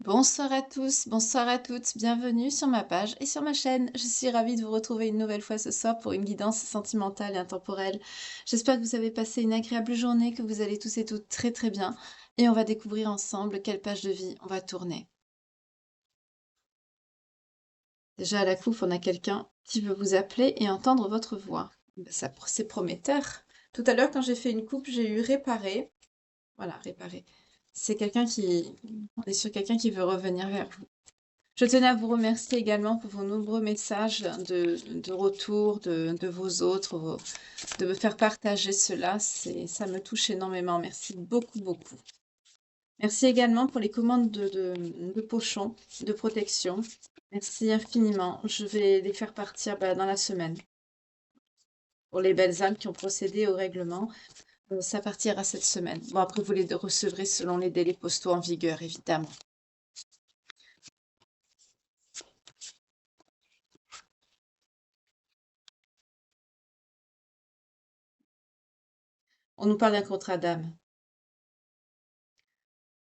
Bonsoir à tous, bonsoir à toutes, bienvenue sur ma page et sur ma chaîne. Je suis ravie de vous retrouver une nouvelle fois ce soir pour une guidance sentimentale et intemporelle. J'espère que vous avez passé une agréable journée, que vous allez tous et toutes très très bien. Et on va découvrir ensemble quelle page de vie on va tourner. Déjà à la coupe, on a quelqu'un qui veut vous appeler et entendre votre voix. Ben, ça, c'est prometteur. Tout à l'heure, quand j'ai fait une coupe, j'ai eu réparé. Voilà, réparé. C'est quelqu'un qui... On est sur quelqu'un qui veut revenir vers vous. Je tenais à vous remercier également pour vos nombreux messages de retour de vos autres, de me faire partager cela. Ça me touche énormément. Merci beaucoup, beaucoup. Merci également pour les commandes de pochons, de protection. Merci infiniment. Je vais les faire partir dans la semaine. Pour les belles âmes qui ont procédé au règlement, ça partira cette semaine. Bon, après, vous les recevrez selon les délais postaux en vigueur, évidemment. On nous parle d'un contrat d'âme.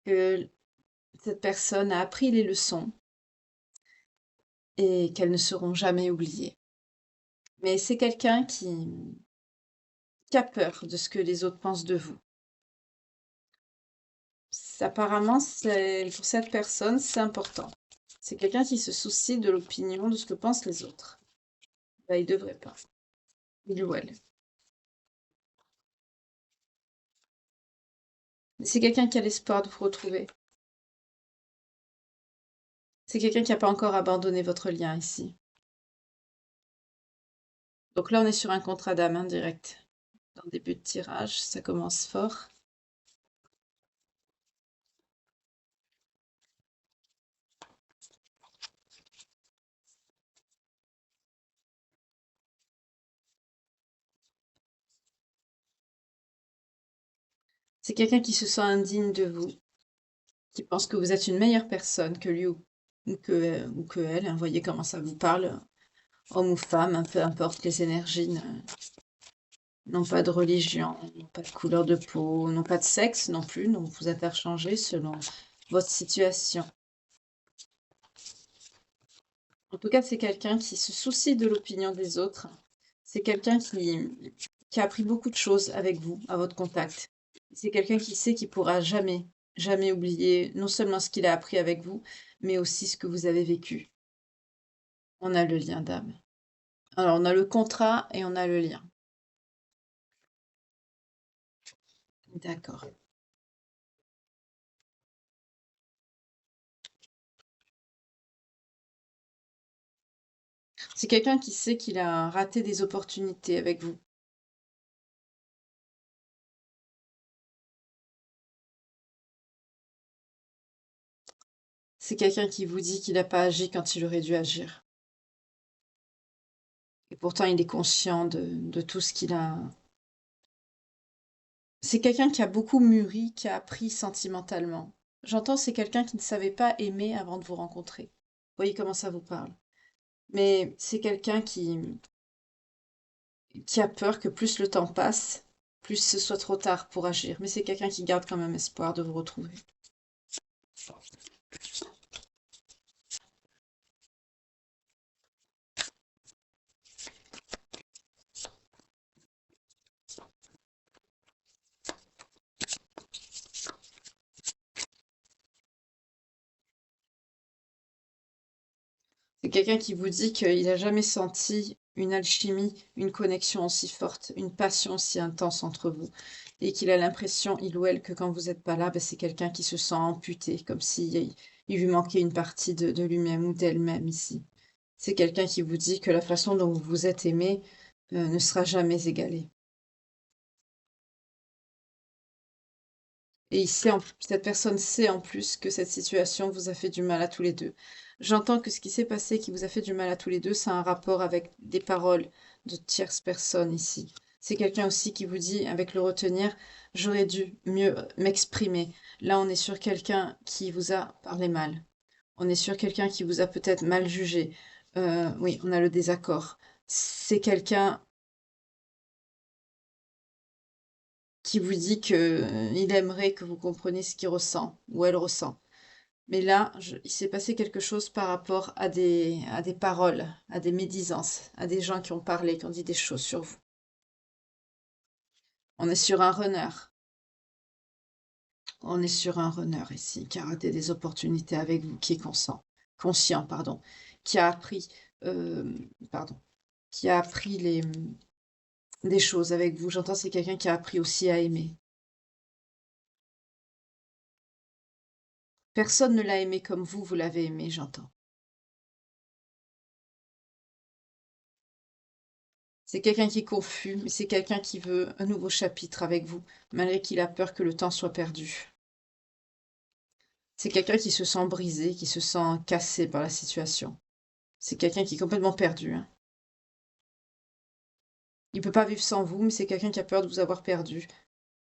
Que cette personne a appris les leçons et qu'elles ne seront jamais oubliées. Mais c'est quelqu'un qui a peur de ce que les autres pensent de vous. Apparemment, pour cette personne, c'est important. C'est quelqu'un qui se soucie de l'opinion, de ce que pensent les autres. Ben, il devrait pas. Il ou elle. Mais c'est quelqu'un qui a l'espoir de vous retrouver. C'est quelqu'un qui n'a pas encore abandonné votre lien ici. Donc là, on est sur un contrat d'âme indirect. Dans le début de tirage, ça commence fort. C'est quelqu'un qui se sent indigne de vous, qui pense que vous êtes une meilleure personne que lui ou que elle. Vous voyez comment ça vous parle, homme ou femme, peu importe, les énergies n'ont pas de religion, n'ont pas de couleur de peau, n'ont pas de sexe non plus, donc vous interchangez selon votre situation. En tout cas, c'est quelqu'un qui se soucie de l'opinion des autres. C'est quelqu'un qui a appris beaucoup de choses avec vous, à votre contact. C'est quelqu'un qui sait qu'il pourra jamais, jamais oublier non seulement ce qu'il a appris avec vous, mais aussi ce que vous avez vécu. On a le lien d'âme. Alors, on a le contrat et on a le lien. D'accord. C'est quelqu'un qui sait qu'il a raté des opportunités avec vous. C'est quelqu'un qui vous dit qu'il n'a pas agi quand il aurait dû agir. Et pourtant, il est conscient de tout ce qu'il a. C'est quelqu'un qui a beaucoup mûri, qui a appris sentimentalement. J'entends, c'est quelqu'un qui ne savait pas aimer avant de vous rencontrer. Vous voyez comment ça vous parle. Mais c'est quelqu'un qui a peur que plus le temps passe, plus ce soit trop tard pour agir. Mais c'est quelqu'un qui garde quand même espoir de vous retrouver. C'est quelqu'un qui vous dit qu'il n'a jamais senti une alchimie, une connexion aussi forte, une passion aussi intense entre vous. Et qu'il a l'impression, il ou elle, que quand vous n'êtes pas là, c'est quelqu'un qui se sent amputé, comme s'il il lui manquait une partie de lui-même ou d'elle-même ici. C'est quelqu'un qui vous dit que la façon dont vous vous êtes aimé ne sera jamais égalée. Et cette personne sait en plus que cette situation vous a fait du mal à tous les deux. J'entends que ce qui s'est passé qui vous a fait du mal à tous les deux, ça a un rapport avec des paroles de tierces personnes ici. C'est quelqu'un aussi qui vous dit, avec le retenir, j'aurais dû mieux m'exprimer. Là, on est sur quelqu'un qui vous a parlé mal. On est sur quelqu'un qui vous a peut-être mal jugé. Oui, on a le désaccord. C'est quelqu'un qui vous dit que il aimerait que vous compreniez ce qu'il ressent ou elle ressent. Mais là, il s'est passé quelque chose par rapport à des paroles, à des médisances, à des gens qui ont parlé, qui ont dit des choses sur vous. On est sur un runner. On est sur un runner ici, qui a raté des opportunités avec vous, qui est conscient, pardon, qui a appris, euh, pardon, qui a appris des choses avec vous. J'entends, c'est quelqu'un qui a appris aussi à aimer. Personne ne l'a aimé comme vous l'avez aimé, j'entends. C'est quelqu'un qui est confus, mais c'est quelqu'un qui veut un nouveau chapitre avec vous, malgré qu'il a peur que le temps soit perdu. C'est quelqu'un qui se sent brisé, qui se sent cassé par la situation. C'est quelqu'un qui est complètement perdu, hein. Il peut pas vivre sans vous, mais c'est quelqu'un qui a peur de vous avoir perdu.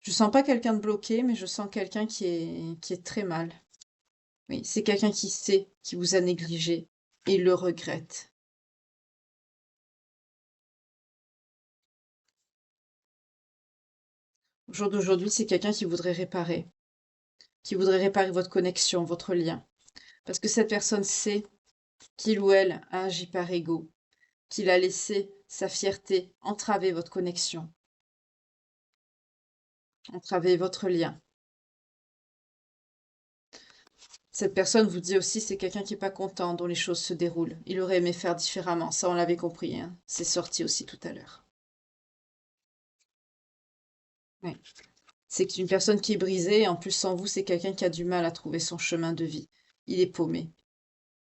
Je sens pas quelqu'un de bloqué, mais je sens quelqu'un qui est très mal. Oui, c'est quelqu'un qui sait, qui vous a négligé et il le regrette. Au jour d'aujourd'hui, c'est quelqu'un qui voudrait réparer votre connexion, votre lien. Parce que cette personne sait qu'il ou elle a agi par ego, qu'il a laissé sa fierté entraver votre connexion, entraver votre lien. Cette personne vous dit aussi c'est quelqu'un qui n'est pas content dont les choses se déroulent. Il aurait aimé faire différemment, ça on l'avait compris, hein. C'est sorti aussi tout à l'heure. Oui. C'est une personne qui est brisée, et en plus sans vous, c'est quelqu'un qui a du mal à trouver son chemin de vie. Il est paumé.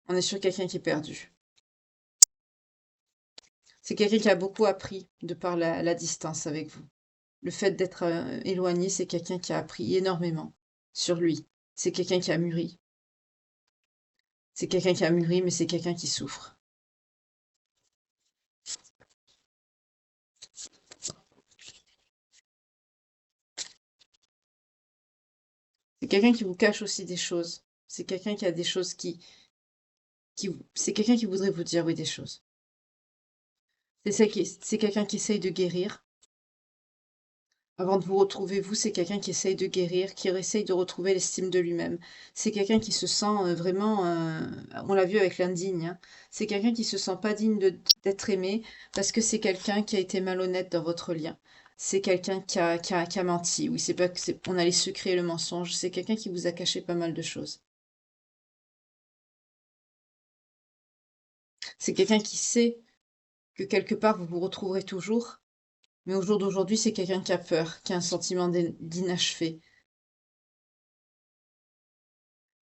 On est sur quelqu'un qui est perdu. C'est quelqu'un qui a beaucoup appris de par la distance avec vous. Le fait d'être éloigné, c'est quelqu'un qui a appris énormément sur lui. C'est quelqu'un qui a mûri. C'est quelqu'un qui a mûri, mais c'est quelqu'un qui souffre. C'est quelqu'un qui vous cache aussi des choses. C'est quelqu'un qui a des choses c'est quelqu'un qui voudrait vous dire oui des choses. C'est quelqu'un qui essaye de guérir. Avant de vous retrouver, vous, c'est quelqu'un qui essaye de guérir, qui essaye de retrouver l'estime de lui-même. C'est quelqu'un qui se sent vraiment, on l'a vu avec l'indigne, hein. C'est quelqu'un qui se sent pas digne d'être aimé parce que c'est quelqu'un qui a été malhonnête dans votre lien. C'est quelqu'un qui a menti. Oui, c'est pas que on a les secrets et le mensonge. C'est quelqu'un qui vous a caché pas mal de choses. C'est quelqu'un qui sait que quelque part vous vous retrouverez toujours, mais au jour d'aujourd'hui, c'est quelqu'un qui a peur, qui a un sentiment d'inachevé.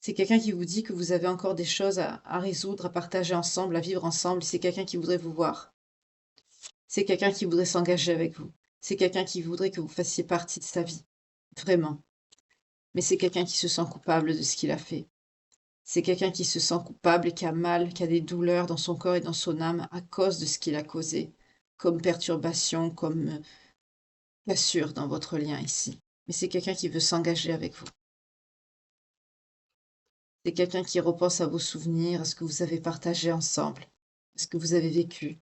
C'est quelqu'un qui vous dit que vous avez encore des choses à résoudre, à partager ensemble, à vivre ensemble. C'est quelqu'un qui voudrait vous voir. C'est quelqu'un qui voudrait s'engager avec vous. C'est quelqu'un qui voudrait que vous fassiez partie de sa vie. Vraiment. Mais c'est quelqu'un qui se sent coupable de ce qu'il a fait. C'est quelqu'un qui se sent coupable et qui a mal, qui a des douleurs dans son corps et dans son âme à cause de ce qu'il a causé, comme perturbation, comme cassure dans votre lien ici. Mais c'est quelqu'un qui veut s'engager avec vous. C'est quelqu'un qui repense à vos souvenirs, à ce que vous avez partagé ensemble, à ce que vous avez vécu.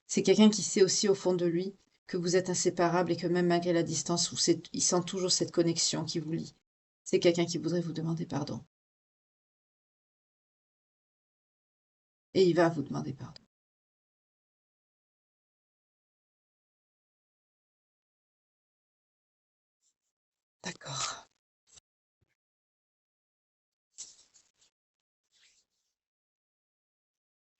C'est quelqu'un qui sait aussi au fond de lui que vous êtes inséparables et que même malgré la distance, il sent toujours cette connexion qui vous lie. C'est quelqu'un qui voudrait vous demander pardon. Et il va vous demander pardon. D'accord.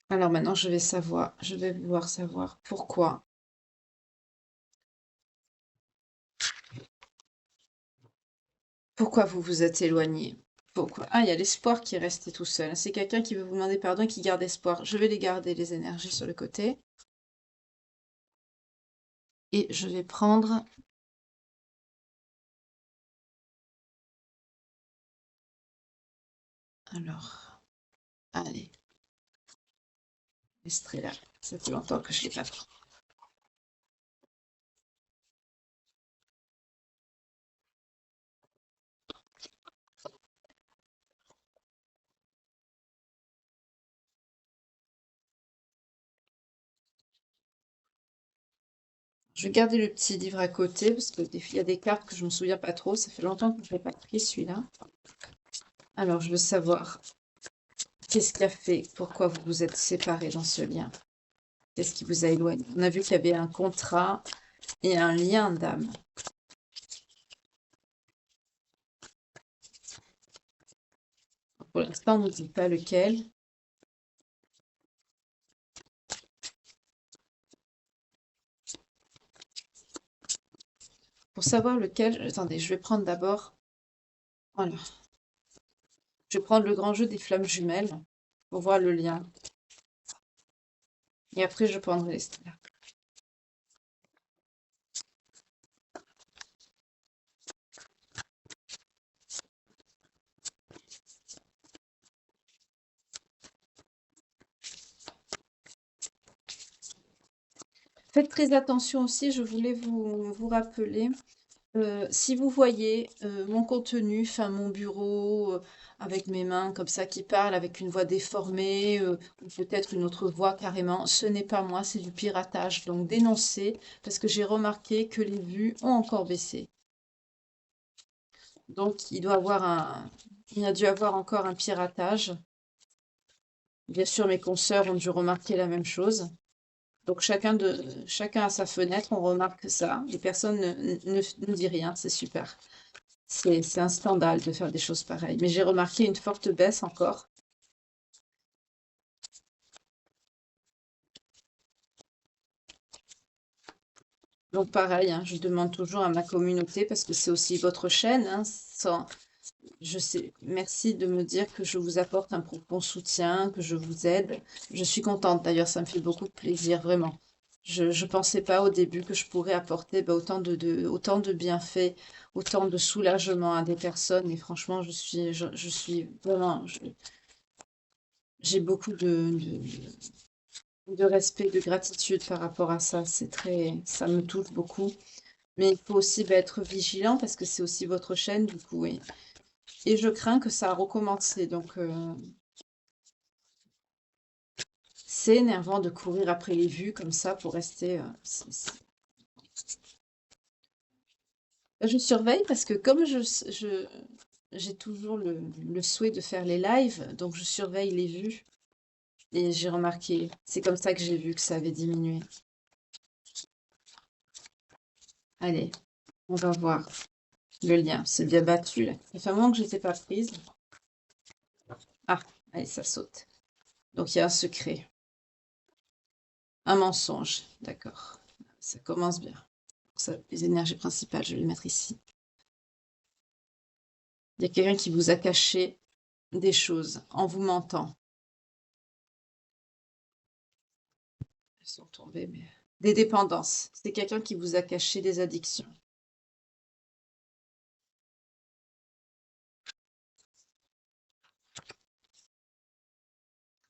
Alors maintenant, je vais vouloir savoir pourquoi vous vous êtes éloigné. Pourquoi? Ah, il y a l'espoir qui est resté tout seul. C'est quelqu'un qui veut vous demander pardon et qui garde espoir. Je vais les garder, les énergies sur le côté. Et je vais prendre... Alors, allez, Estrella. Ça fait longtemps que je l'ai pas pris. Je vais garder le petit livre à côté parce qu'il y a des cartes que je me souviens pas trop. Ça fait longtemps que je l'ai pas pris celui-là. Alors, je veux savoir, qu'est-ce qui a fait, pourquoi vous vous êtes séparés dans ce lien? Qu'est-ce qui vous a éloigné? On a vu qu'il y avait un contrat et un lien d'âme. Pour l'instant, on ne nous dit pas lequel. Pour savoir lequel, attendez, je vais prendre d'abord, voilà, je vais prendre le grand jeu des flammes jumelles pour voir le lien. Et après, je prendrai les stellaires. Faites très attention aussi, je voulais vous rappeler, si vous voyez mon contenu, enfin mon bureau, avec mes mains comme ça qui parlent, avec une voix déformée, ou peut-être une autre voix carrément, ce n'est pas moi, c'est du piratage. Donc dénoncez, parce que j'ai remarqué que les vues ont encore baissé. Donc il y a dû avoir encore un piratage. Bien sûr, mes consoeurs ont dû remarquer la même chose. Donc chacun à sa fenêtre, on remarque ça. Les personnes ne disent rien, c'est super. C'est un scandale de faire des choses pareilles. Mais j'ai remarqué une forte baisse encore. Donc pareil, hein, je demande toujours à ma communauté, parce que c'est aussi votre chaîne, hein, je sais, merci de me dire que je vous apporte un profond soutien, que je vous aide. Je suis contente d'ailleurs, ça me fait beaucoup de plaisir, vraiment. Je ne pensais pas au début que je pourrais apporter autant de bienfaits, autant de soulagement à des personnes. Et franchement, je suis vraiment, j'ai beaucoup de respect, de gratitude par rapport à ça. Ça me touche beaucoup. Mais il faut aussi être vigilant parce que c'est aussi votre chaîne, du coup. Et je crains que ça a recommencé. Donc, c'est énervant de courir après les vues comme ça pour rester. Je surveille parce que comme j'ai toujours le souhait de faire les lives, donc je surveille les vues. Et j'ai remarqué, c'est comme ça que j'ai vu que ça avait diminué. Allez, on va voir le lien. C'est bien battu là. Ça fait un moment que je n'étais pas prise. Ah, allez, ça saute. Donc il y a un secret. Un mensonge, d'accord. Ça commence bien. Ça, les énergies principales, je vais les mettre ici. Il y a quelqu'un qui vous a caché des choses en vous mentant. Elles sont tombées, mais... Des dépendances. C'est quelqu'un qui vous a caché des addictions.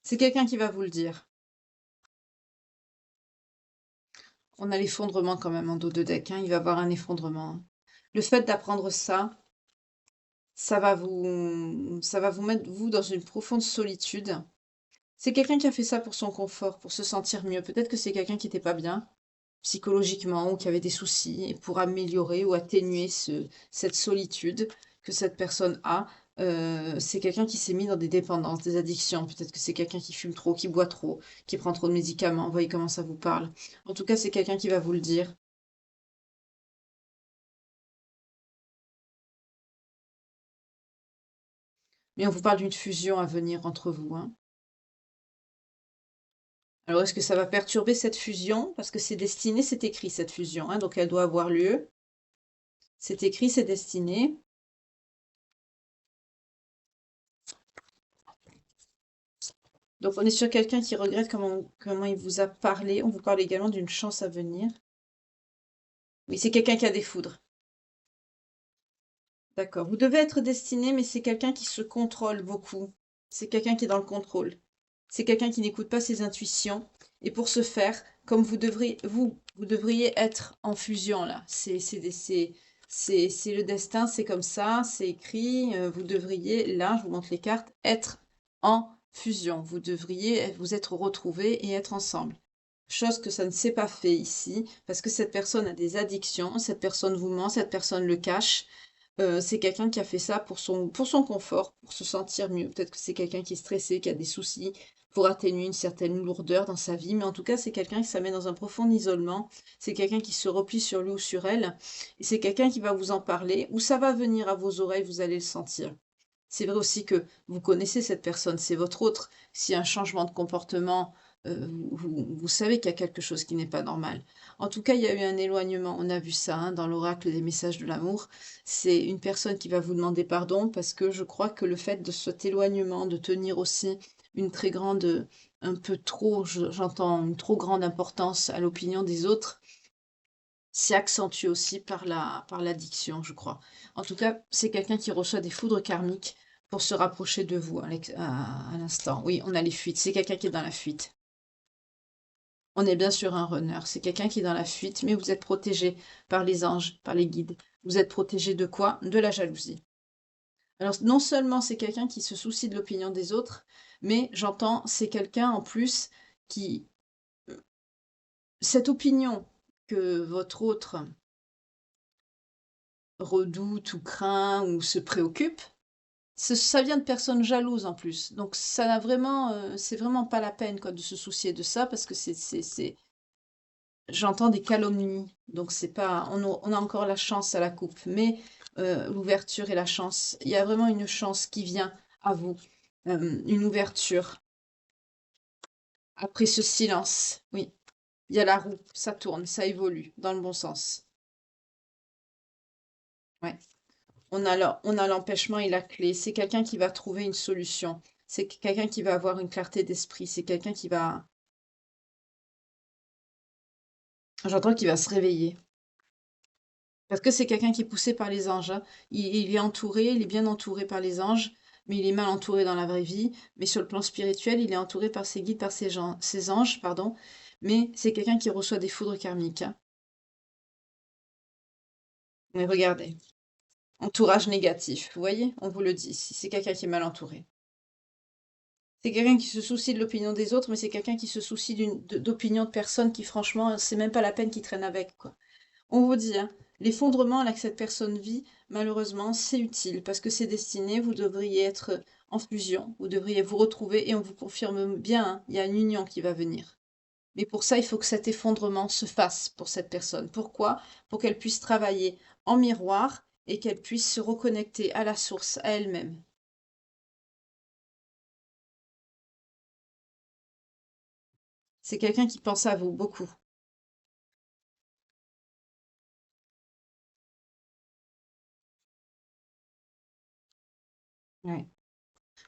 C'est quelqu'un qui va vous le dire. On a l'effondrement quand même en dos de deck, hein. Il va y avoir un effondrement, hein. Le fait d'apprendre ça, ça va vous mettre, vous, dans une profonde solitude. C'est quelqu'un qui a fait ça pour son confort, pour se sentir mieux. Peut-être que c'est quelqu'un qui n'était pas bien psychologiquement ou qui avait des soucis, et pour améliorer ou atténuer cette solitude que cette personne a, c'est quelqu'un qui s'est mis dans des dépendances, des addictions. Peut-être que c'est quelqu'un qui fume trop, qui boit trop, qui prend trop de médicaments. Vous voyez comment ça vous parle. En tout cas, c'est quelqu'un qui va vous le dire. Mais on vous parle d'une fusion à venir entre vous, hein. Alors, est-ce que ça va perturber cette fusion? Parce que c'est destiné, c'est écrit, cette fusion, hein, donc elle doit avoir lieu. C'est écrit, c'est destiné. Donc, on est sur quelqu'un qui regrette comment il vous a parlé. On vous parle également d'une chance à venir. Oui, c'est quelqu'un qui a des foudres. D'accord. Vous devez être destiné, mais c'est quelqu'un qui se contrôle beaucoup. C'est quelqu'un qui est dans le contrôle. C'est quelqu'un qui n'écoute pas ses intuitions. Et pour ce faire, comme vous devriez être en fusion là. C'est le destin, c'est comme ça, c'est écrit. Vous devriez, là, je vous montre les cartes, être en fusion. Vous devriez vous être retrouvés et être ensemble. Chose que ça ne s'est pas fait ici, parce que cette personne a des addictions, cette personne vous ment, cette personne le cache. c'est quelqu'un qui a fait ça pour son confort, pour se sentir mieux. Peut-être que c'est quelqu'un qui est stressé, qui a des soucis, pour atténuer une certaine lourdeur dans sa vie, mais en tout cas, c'est quelqu'un qui se met dans un profond isolement. C'est quelqu'un qui se replie sur lui ou sur elle, et c'est quelqu'un qui va vous en parler, ou ça va venir à vos oreilles, vous allez le sentir. C'est vrai aussi que vous connaissez cette personne, c'est votre autre. S'il y a un changement de comportement, vous savez qu'il y a quelque chose qui n'est pas normal. En tout cas, il y a eu un éloignement. On a vu ça hein, dans l'oracle des messages de l'amour. C'est une personne qui va vous demander pardon parce que je crois que le fait de cet éloignement, de tenir aussi une très grande, un peu trop, j'entends, une trop grande importance à l'opinion des autres, s'y accentue aussi par l'addiction, je crois. En tout cas, c'est quelqu'un qui reçoit des foudres karmiques pour se rapprocher de vous à l'instant. Oui, on a les fuites. C'est quelqu'un qui est dans la fuite. On est bien sûr un runner. C'est quelqu'un qui est dans la fuite, mais vous êtes protégé par les anges, par les guides. Vous êtes protégé de quoi? De la jalousie. Alors, non seulement c'est quelqu'un qui se soucie de l'opinion des autres, mais j'entends, c'est quelqu'un en plus qui... Cette opinion que votre autre redoute ou craint ou se préoccupe, ça vient de personnes jalouses en plus. Donc ça n'a vraiment, c'est vraiment pas la peine quoi, de se soucier de ça parce que j'entends des calomnies. Donc c'est pas, on a encore la chance à la coupe, mais l'ouverture et la chance, il y a vraiment une chance qui vient à vous, une ouverture. Après ce silence, oui, il y a la roue, ça tourne, ça évolue dans le bon sens. Ouais. On a l'empêchement et la clé. C'est quelqu'un qui va trouver une solution. C'est quelqu'un qui va avoir une clarté d'esprit. C'est quelqu'un qui va, j'entends qu'il va se réveiller. Parce que c'est quelqu'un qui est poussé par les anges, hein. Il est entouré, il est bien entouré par les anges, mais il est mal entouré dans la vraie vie. Mais sur le plan spirituel, il est entouré par ses guides, par ses anges, pardon. Mais c'est quelqu'un qui reçoit des foudres karmiques, hein. Mais regardez, entourage négatif. Vous voyez, on vous le dit. Si c'est quelqu'un qui est mal entouré. C'est quelqu'un qui se soucie de l'opinion des autres, mais c'est quelqu'un qui se soucie d'opinion de personnes qui, franchement, c'est même pas la peine qu'ils traînent avec, quoi. On vous dit, hein, l'effondrement là que cette personne vit, malheureusement, c'est utile parce que c'est destiné, vous devriez être en fusion, vous devriez vous retrouver et on vous confirme bien, hein, il y a une union qui va venir. Mais pour ça, il faut que cet effondrement se fasse pour cette personne. Pourquoi? Pour qu'elle puisse travailler en miroir et qu'elle puisse se reconnecter à la source, à elle-même. C'est quelqu'un qui pense à vous beaucoup. Ouais.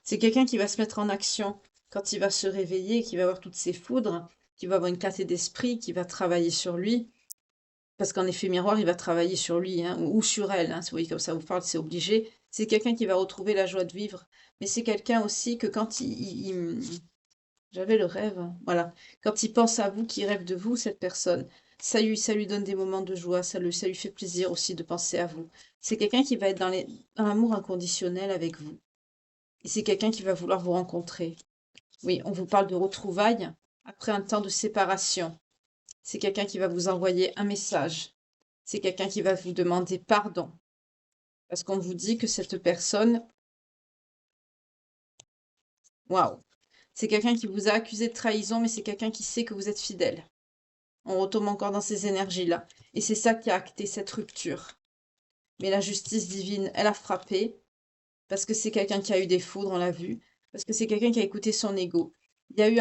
C'est quelqu'un qui va se mettre en action quand il va se réveiller, qui va avoir toutes ses foudres, qui va avoir une clarté d'esprit, qui va travailler sur lui. Parce qu'en effet miroir, il va travailler sur lui, hein, ou sur elle, hein, si vous voyez comme ça vous parle, c'est obligé. C'est quelqu'un qui va retrouver la joie de vivre. Mais c'est quelqu'un aussi que quand j'avais le rêve, hein, voilà. Quand il pense à vous, qu'il rêve de vous, cette personne, ça lui donne des moments de joie, ça lui fait plaisir aussi de penser à vous. C'est quelqu'un qui va être dans l'amour inconditionnel avec vous. Et c'est quelqu'un qui va vouloir vous rencontrer. Oui, on vous parle de retrouvailles après un temps de séparation. C'est quelqu'un qui va vous envoyer un message. C'est quelqu'un qui va vous demander pardon. Parce qu'on vous dit que cette personne, waouh, c'est quelqu'un qui vous a accusé de trahison, mais c'est quelqu'un qui sait que vous êtes fidèle. On retombe encore dans ces énergies-là. Et c'est ça qui a acté cette rupture. Mais la justice divine, elle a frappé, parce que c'est quelqu'un qui a eu des foudres, on l'a vu, parce que c'est quelqu'un qui a écouté son ego. Il y a eu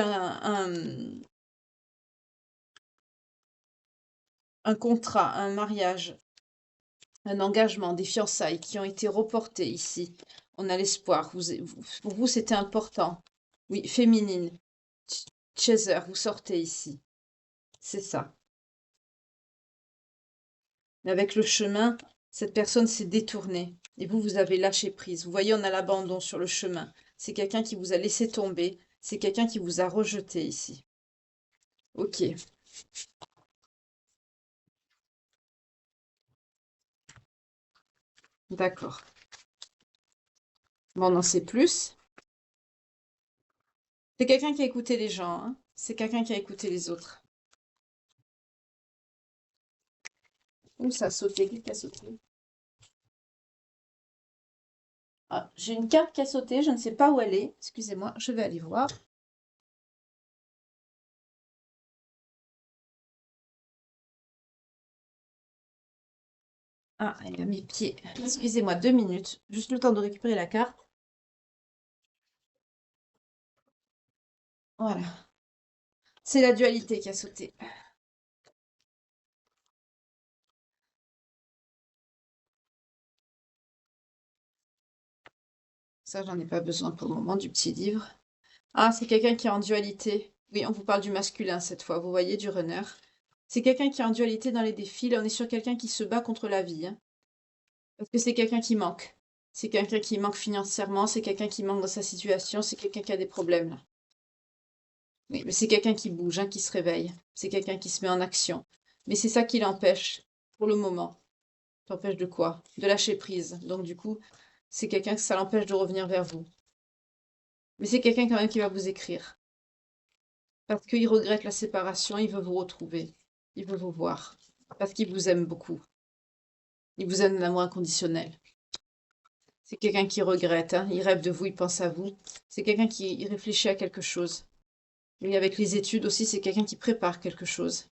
un contrat, un mariage, un engagement, des fiançailles qui ont été reportés ici. On a l'espoir. Pour vous, c'était important. Oui, féminine. Chaser, vous sortez ici. C'est ça. Mais avec le chemin, cette personne s'est détournée. Et vous, vous avez lâché prise. Vous voyez, on a l'abandon sur le chemin. C'est quelqu'un qui vous a laissé tomber. C'est quelqu'un qui vous a rejeté ici. Ok, d'accord. Bon, on en sait plus. C'est quelqu'un qui a écouté les gens, hein. C'est quelqu'un qui a écouté les autres. Ouh, ça a sauté. Qu'est-ce qui a sauté? Ah, j'ai une carte qui a sauté, je ne sais pas où elle est. Excusez-moi, je vais aller voir. Ah, elle est à mes pieds. Excusez-moi, 2 minutes. Juste le temps de récupérer la carte. Voilà. C'est la dualité qui a sauté. Ça, j'en ai pas besoin pour le moment du petit livre. Ah, c'est quelqu'un qui est en dualité. Oui, on vous parle du masculin cette fois, vous voyez, du runner. C'est quelqu'un qui est en dualité dans les défis. Là, on est sur quelqu'un qui se bat contre la vie, hein. Parce que c'est quelqu'un qui manque. C'est quelqu'un qui manque financièrement, c'est quelqu'un qui manque dans sa situation, c'est quelqu'un qui a des problèmes, là. Oui, mais c'est quelqu'un qui bouge, hein, qui se réveille. C'est quelqu'un qui se met en action. Mais c'est ça qui l'empêche, pour le moment. T'empêche de quoi? De lâcher prise. Donc, du coup, c'est quelqu'un que ça l'empêche de revenir vers vous. Mais c'est quelqu'un quand même qui va vous écrire. Parce qu'il regrette la séparation, il veut vous retrouver. Il veut vous voir. Parce qu'il vous aime beaucoup. Il vous aime d'amour inconditionnel. C'est quelqu'un qui regrette, hein. Il rêve de vous, il pense à vous. C'est quelqu'un qui il réfléchit à quelque chose. Et avec les études aussi, c'est quelqu'un qui prépare quelque chose.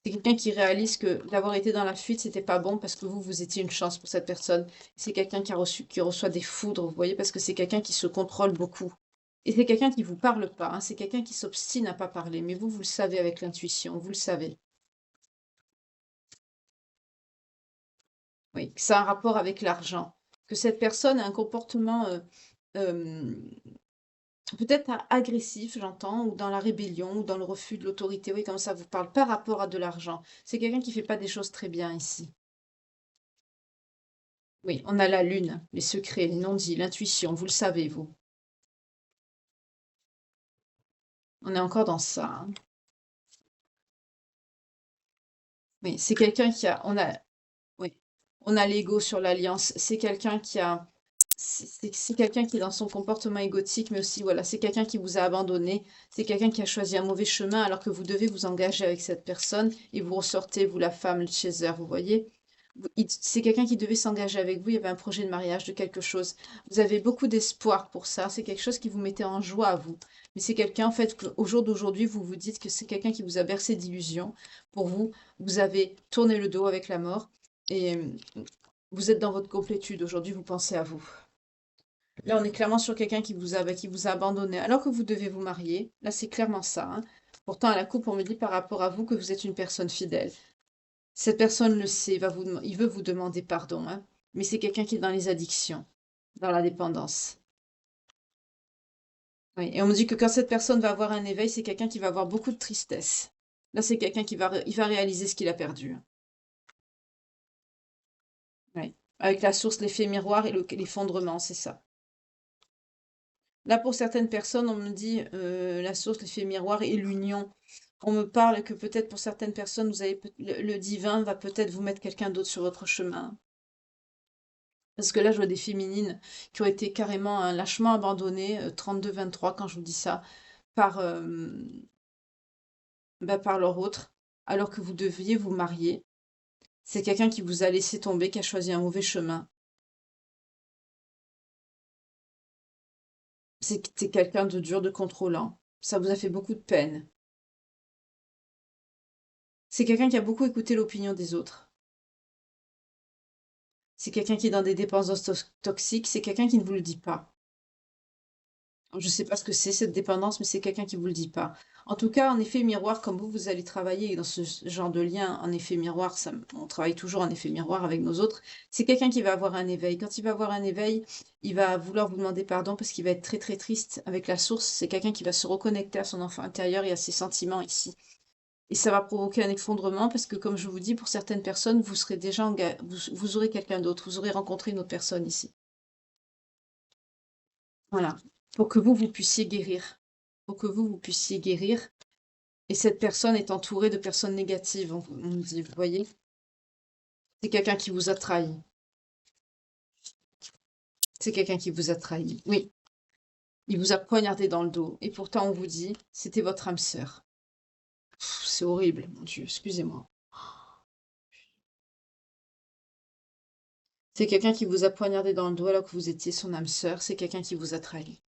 C'est quelqu'un qui réalise que d'avoir été dans la fuite, c'était pas bon parce que vous, vous étiez une chance pour cette personne. C'est quelqu'un qui reçoit des foudres, vous voyez, parce que c'est quelqu'un qui se contrôle beaucoup. Et c'est quelqu'un qui vous parle pas, hein. C'est quelqu'un qui s'obstine à pas parler. Mais vous, vous le savez avec l'intuition, vous le savez. Oui, que ça a un rapport avec l'argent. Que cette personne a un comportement euh, peut-être agressif, j'entends, ou dans la rébellion, ou dans le refus de l'autorité. Oui, comme ça vous parle par rapport à de l'argent. C'est quelqu'un qui fait pas des choses très bien ici. Oui, on a la lune, les secrets, les non-dits, l'intuition, vous le savez, vous. On est encore dans ça, hein. Oui, c'est quelqu'un qui a, oui, on a l'ego sur l'alliance. C'est quelqu'un qui a, c'est quelqu'un qui est dans son comportement égotique, mais aussi, voilà, c'est quelqu'un qui vous a abandonné. C'est quelqu'un qui a choisi un mauvais chemin alors que vous devez vous engager avec cette personne et vous ressortez, vous, la femme, le chaser, vous voyez? C'est quelqu'un qui devait s'engager avec vous. Il y avait un projet de mariage, de quelque chose. Vous avez beaucoup d'espoir pour ça. C'est quelque chose qui vous mettait en joie à vous. Mais c'est quelqu'un, en fait, qu'au jour d'aujourd'hui, vous vous dites que c'est quelqu'un qui vous a bercé d'illusions. Pour vous, vous avez tourné le dos avec la mort et vous êtes dans votre complétude. Aujourd'hui, vous pensez à vous. Là, on est clairement sur quelqu'un qui vous a abandonné alors que vous devez vous marier. Là, c'est clairement ça, hein. Pourtant, à la coupe, on me dit par rapport à vous que vous êtes une personne fidèle. Cette personne le sait, il veut vous demander pardon, hein. Mais c'est quelqu'un qui est dans les addictions, dans la dépendance. Oui. Et on me dit que quand cette personne va avoir un éveil, c'est quelqu'un qui va avoir beaucoup de tristesse. Là, c'est quelqu'un il va réaliser ce qu'il a perdu, hein. Oui. Avec la source, l'effet miroir et l'effondrement, c'est ça. Là, pour certaines personnes, on me dit la source, l'effet miroir et l'union. On me parle que peut-être pour certaines personnes, le divin va peut-être vous mettre quelqu'un d'autre sur votre chemin. Parce que là, je vois des féminines qui ont été carrément lâchement abandonnées, 32-23 quand je vous dis ça, par, par leur autre, alors que vous deviez vous marier. C'est quelqu'un qui vous a laissé tomber, qui a choisi un mauvais chemin. C'est quelqu'un de dur, de contrôlant. Ça vous a fait beaucoup de peine. C'est quelqu'un qui a beaucoup écouté l'opinion des autres. C'est quelqu'un qui est dans des dépendances toxiques. C'est quelqu'un qui ne vous le dit pas. Je ne sais pas ce que c'est cette dépendance, mais c'est quelqu'un qui vous le dit pas. En tout cas, en effet miroir, comme vous allez travailler dans ce genre de lien, en effet miroir, on travaille toujours en effet miroir avec nos autres. C'est quelqu'un qui va avoir un éveil. Quand il va avoir un éveil, il va vouloir vous demander pardon parce qu'il va être très très triste avec la source. C'est quelqu'un qui va se reconnecter à son enfant intérieur et à ses sentiments ici. Et ça va provoquer un effondrement parce que, comme je vous dis, pour certaines personnes, vous serez déjà vous aurez quelqu'un d'autre, vous aurez rencontré une autre personne ici. Voilà. Pour que vous puissiez guérir. Pour que vous puissiez guérir. Et cette personne est entourée de personnes négatives, on me dit, vous voyez? C'est quelqu'un qui vous a trahi. C'est quelqu'un qui vous a trahi. Oui, il vous a poignardé dans le dos. Et pourtant, on vous dit, c'était votre âme sœur. C'est horrible, mon Dieu, excusez-moi. C'est quelqu'un qui vous a poignardé dans le dos alors que vous étiez son âme sœur. C'est quelqu'un qui vous a trahi.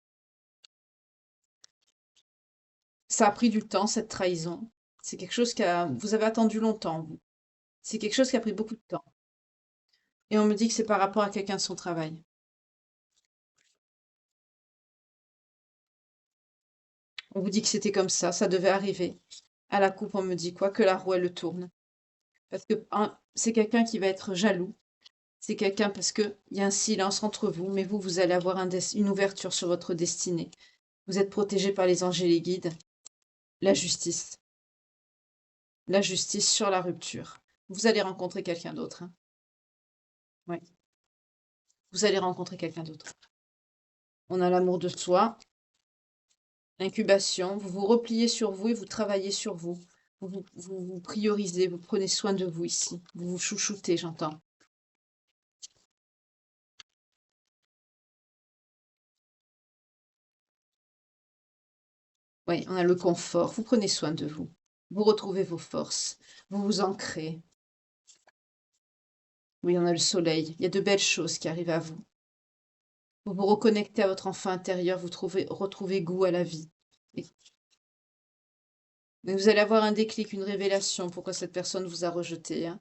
Ça a pris du temps, cette trahison. C'est quelque chose vous avez attendu longtemps, vous. C'est quelque chose qui a pris beaucoup de temps. Et on me dit que c'est par rapport à quelqu'un de son travail. On vous dit que c'était comme ça devait arriver. À la coupe, on me dit quoi? Que la roue, elle le tourne. Parce que c'est quelqu'un qui va être jaloux. C'est quelqu'un parce que il y a un silence entre vous, mais vous allez avoir une ouverture sur votre destinée. Vous êtes protégé par les anges et les guides. La justice. La justice sur la rupture. Vous allez rencontrer quelqu'un d'autre, hein. Ouais. Vous allez rencontrer quelqu'un d'autre. On a l'amour de soi, l'incubation. Vous vous repliez sur vous et vous travaillez sur vous. Vous priorisez, vous prenez soin de vous ici. Vous vous chouchoutez, j'entends. Oui, on a le confort. Vous prenez soin de vous. Vous retrouvez vos forces. Vous vous ancrez. Oui, on a le soleil. Il y a de belles choses qui arrivent à vous. Vous vous reconnectez à votre enfant intérieur. Vous retrouvez goût à la vie. Et- Mais vous allez avoir un déclic, une révélation. Pourquoi cette personne vous a rejeté, hein.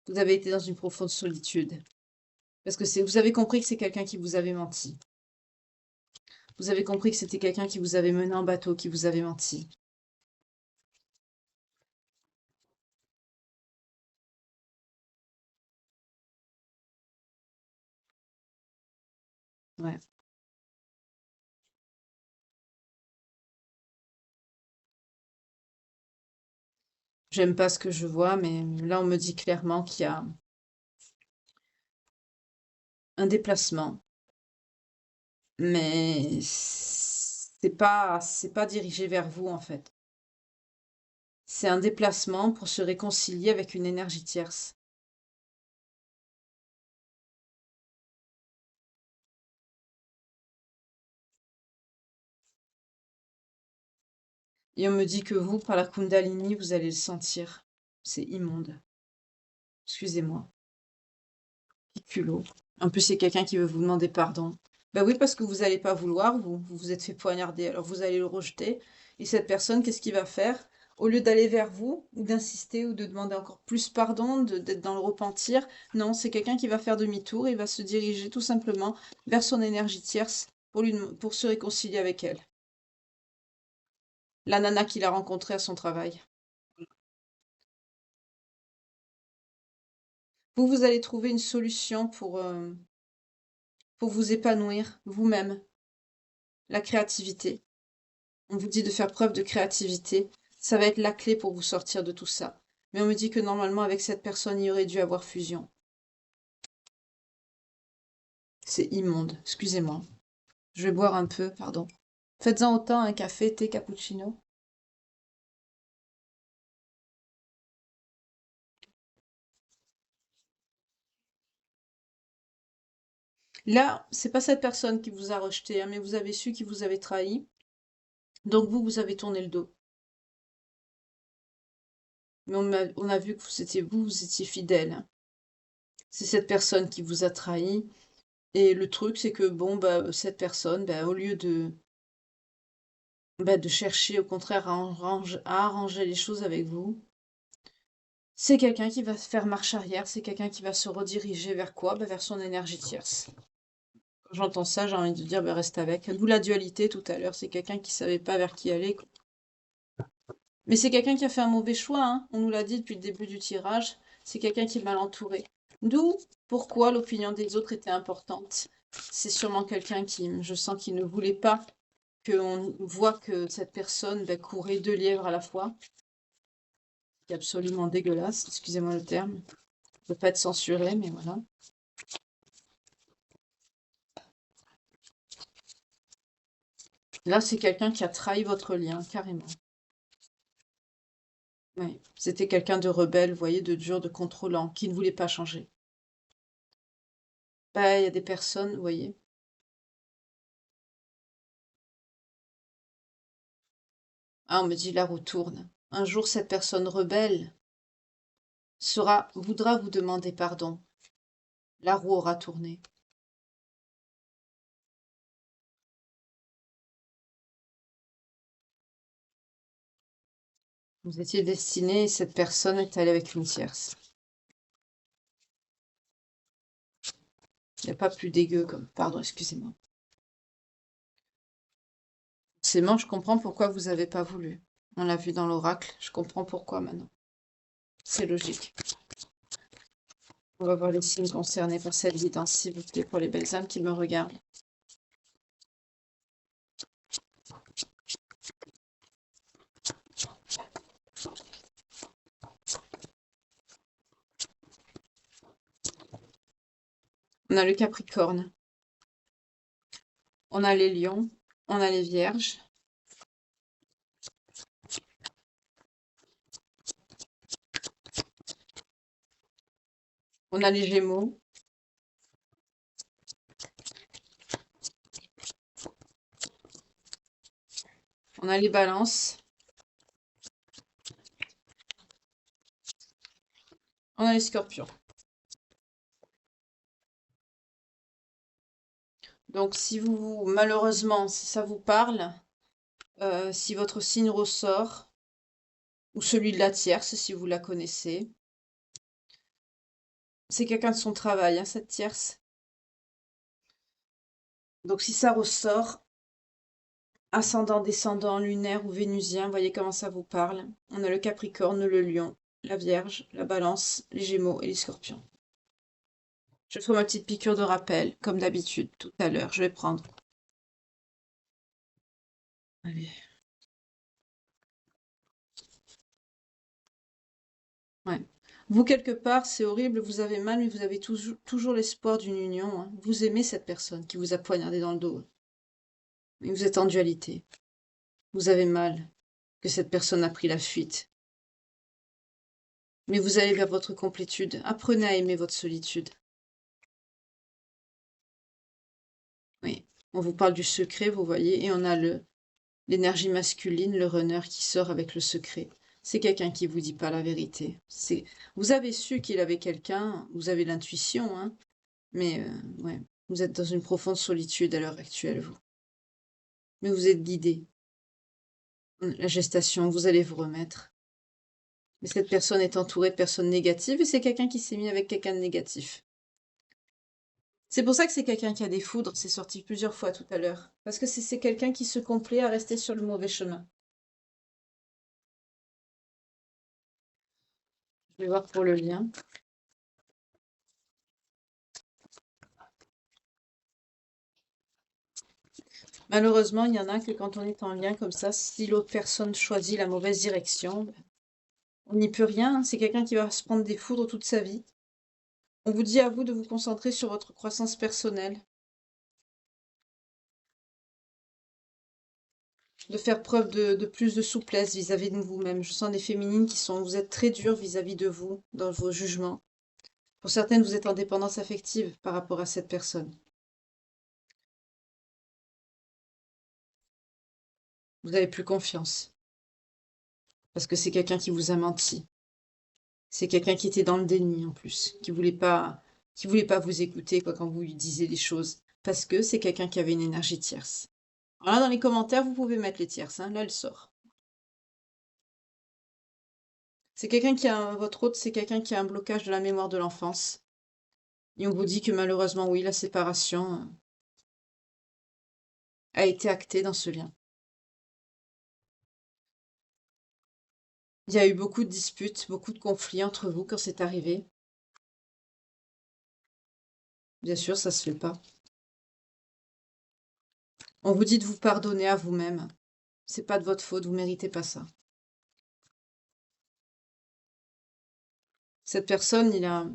Vous avez été dans une profonde solitude. Parce que vous avez compris que c'est quelqu'un qui vous avait menti. Vous avez compris que c'était quelqu'un qui vous avait mené en bateau, qui vous avait menti. Ouais. J'aime pas ce que je vois, mais là, on me dit clairement qu'il y a un déplacement. Mais c'est pas dirigé vers vous, en fait. C'est un déplacement pour se réconcilier avec une énergie tierce. Et on me dit que vous, par la Kundalini, vous allez le sentir. C'est immonde. Excusez-moi. Culot. En plus, c'est quelqu'un qui veut vous demander pardon. Ben oui, parce que vous n'allez pas vouloir, vous vous êtes fait poignarder, alors vous allez le rejeter. Et cette personne, qu'est-ce qu'il va faire? Au lieu d'aller vers vous, ou d'insister, ou de demander encore plus pardon, d'être dans le repentir, non, c'est quelqu'un qui va faire demi-tour, il va se diriger tout simplement vers son énergie tierce pour se réconcilier avec elle. La nana qu'il a rencontrée à son travail. Vous allez trouver une solution pour vous épanouir vous-même, la créativité. On vous dit de faire preuve de créativité. Ça va être la clé pour vous sortir de tout ça. Mais on me dit que normalement, avec cette personne, il y aurait dû avoir fusion. C'est immonde. Excusez-moi. Je vais boire un peu, pardon. Faites-en autant un café, thé, cappuccino. Là, c'est pas cette personne qui vous a rejeté, hein, mais vous avez su qu'il vous avait trahi. Donc vous avez tourné le dos. Mais on a vu que vous étiez fidèle, hein. C'est cette personne qui vous a trahi. Et le truc, c'est que bon, bah, cette personne, bah, au lieu de chercher au contraire à arranger les choses avec vous, c'est quelqu'un qui va faire marche arrière, c'est quelqu'un qui va se rediriger vers quoi? Bah, vers son énergie tierce. Quand j'entends ça, j'ai envie de dire, bah, reste avec. D'où la dualité tout à l'heure, c'est quelqu'un qui savait pas vers qui aller, quoi. Mais c'est quelqu'un qui a fait un mauvais choix, hein. On nous l'a dit depuis le début du tirage, c'est quelqu'un qui est mal entouré. D'où pourquoi l'opinion des autres était importante. C'est sûrement quelqu'un qui, je sens qu'il ne voulait pas qu'on voit que cette personne bah, courait deux lièvres à la fois. C'est absolument dégueulasse, excusez-moi le terme. Ne peut pas être censuré, mais voilà. Là, c'est quelqu'un qui a trahi votre lien, carrément. Oui. C'était quelqu'un de rebelle, vous voyez, de dur, de contrôlant, qui ne voulait pas changer. Bah, il y a des personnes, vous voyez. Ah, on me dit la roue tourne. Un jour, cette personne rebelle voudra vous demander pardon. La roue aura tourné. Vous étiez destiné et cette personne est allée avec une tierce. Il n'y a pas plus dégueu comme... Pardon, excusez-moi. Forcément, je comprends pourquoi vous n'avez pas voulu. On l'a vu dans l'oracle, je comprends pourquoi maintenant. C'est logique. On va voir les signes concernés par cette guidance, s'il vous plaît, pour les belles âmes qui me regardent. On a le Capricorne. On a les lions. On a les vierges. On a les gémeaux. On a les balances. On a les scorpions. Donc, si vous, malheureusement, si ça vous parle, si votre signe ressort, ou celui de la tierce, si vous la connaissez, c'est quelqu'un de son travail, hein, cette tierce. Donc, si ça ressort, ascendant, descendant, lunaire ou vénusien, voyez comment ça vous parle. On a le Capricorne, le Lion, la Vierge, la Balance, les Gémeaux et les Scorpions. Je ferai ma petite piqûre de rappel, comme d'habitude, tout à l'heure. Je vais prendre. Allez. Ouais. Vous, quelque part, c'est horrible, vous avez mal, mais vous avez toujours l'espoir d'une union, hein. Vous aimez cette personne qui vous a poignardé dans le dos. Mais vous êtes en dualité. Vous avez mal que cette personne a pris la fuite. Mais vous allez vers votre complétude. Apprenez à aimer votre solitude. Oui. On vous parle du secret, vous voyez, et on a l'énergie masculine, le runner qui sort avec le secret. C'est quelqu'un qui vous dit pas la vérité. Vous avez su qu'il avait quelqu'un, vous avez l'intuition, hein, mais ouais, vous êtes dans une profonde solitude à l'heure actuelle, vous. Mais vous êtes guidé. La gestation, vous allez vous remettre. Mais cette personne est entourée de personnes négatives et c'est quelqu'un qui s'est mis avec quelqu'un de négatif. C'est pour ça que c'est quelqu'un qui a des foudres, c'est sorti plusieurs fois tout à l'heure. Parce que c'est quelqu'un qui se complaît à rester sur le mauvais chemin. Je vais voir pour le lien. Malheureusement, il y en a que quand on est en lien comme ça, si l'autre personne choisit la mauvaise direction, on n'y peut rien, hein. C'est quelqu'un qui va se prendre des foudres toute sa vie. On vous dit à vous de vous concentrer sur votre croissance personnelle, de faire preuve de plus de souplesse vis-à-vis de vous-même. Je sens des féminines vous êtes très dures vis-à-vis de vous, dans vos jugements. Pour certaines, vous êtes en dépendance affective par rapport à cette personne. Vous n'avez plus confiance. Parce que c'est quelqu'un qui vous a menti. C'est quelqu'un qui était dans le déni en plus, qui voulait pas vous écouter quoi, quand vous lui disiez les choses. Parce que c'est quelqu'un qui avait une énergie tierce. Alors là, dans les commentaires, vous pouvez mettre les tierces, hein. Là, elle sort. C'est quelqu'un votre hôte, c'est quelqu'un qui a un blocage de la mémoire de l'enfance. Et on vous dit que malheureusement, oui, la séparation a été actée dans ce lien. Il y a eu beaucoup de disputes, beaucoup de conflits entre vous quand c'est arrivé. Bien sûr, ça se fait pas. On vous dit de vous pardonner à vous-même. C'est pas de votre faute, vous méritez pas ça. Cette personne, il a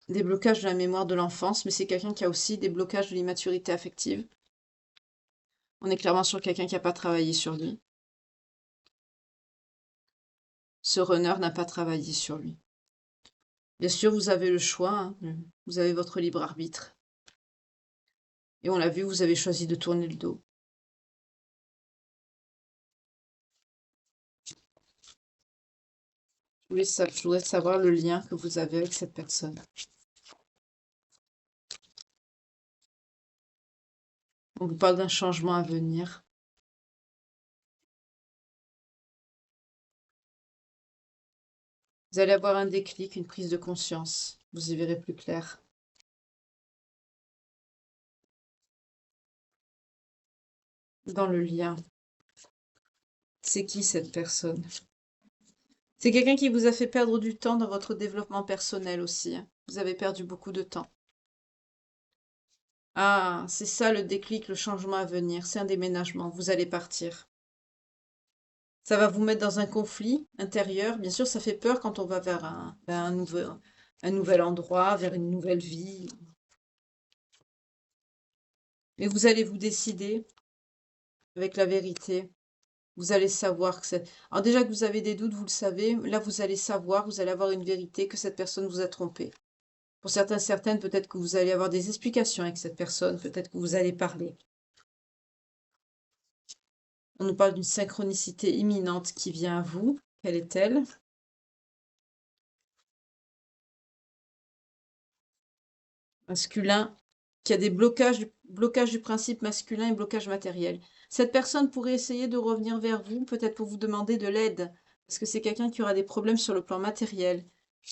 des blocages de la mémoire de l'enfance, mais c'est quelqu'un qui a aussi des blocages de l'immaturité affective. On est clairement sur quelqu'un qui n'a pas travaillé sur lui. Ce runner n'a pas travaillé sur lui. Bien sûr, vous avez le choix, hein. Vous avez votre libre arbitre. Et on l'a vu, vous avez choisi de tourner le dos. Oui, ça, je voudrais savoir le lien que vous avez avec cette personne. On vous parle d'un changement à venir. Vous allez avoir un déclic, une prise de conscience. Vous y verrez plus clair. Dans le lien. C'est qui cette personne? C'est quelqu'un qui vous a fait perdre du temps dans votre développement personnel aussi, hein. Vous avez perdu beaucoup de temps. Ah, c'est ça le déclic, le changement à venir. C'est un déménagement. Vous allez partir. Ça va vous mettre dans un conflit intérieur. Bien sûr, ça fait peur quand on va vers un nouvel endroit, vers une nouvelle vie. Mais vous allez vous décider avec la vérité. Vous allez savoir que c'est... Alors déjà que vous avez des doutes, vous le savez. Là, vous allez savoir, vous allez avoir une vérité que cette personne vous a trompé. Pour certains, certaines, peut-être que vous allez avoir des explications avec cette personne. Peut-être que vous allez parler. On nous parle d'une synchronicité imminente qui vient à vous. Quelle est-elle? Masculin, qui a des blocages du principe masculin et blocage matériel. Cette personne pourrait essayer de revenir vers vous, peut-être pour vous demander de l'aide, parce que c'est quelqu'un qui aura des problèmes sur le plan matériel.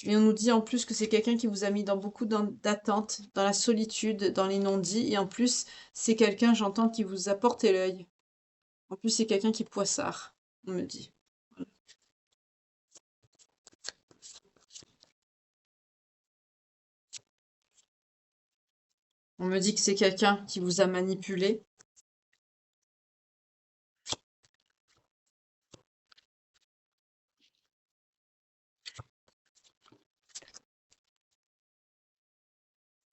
Mais on nous dit en plus que c'est quelqu'un qui vous a mis dans beaucoup d'attentes, dans la solitude, dans les non-dits, et en plus, c'est quelqu'un, j'entends, qui vous a porté l'œil. En plus, c'est quelqu'un qui poissard, on me dit. On me dit que c'est quelqu'un qui vous a manipulé.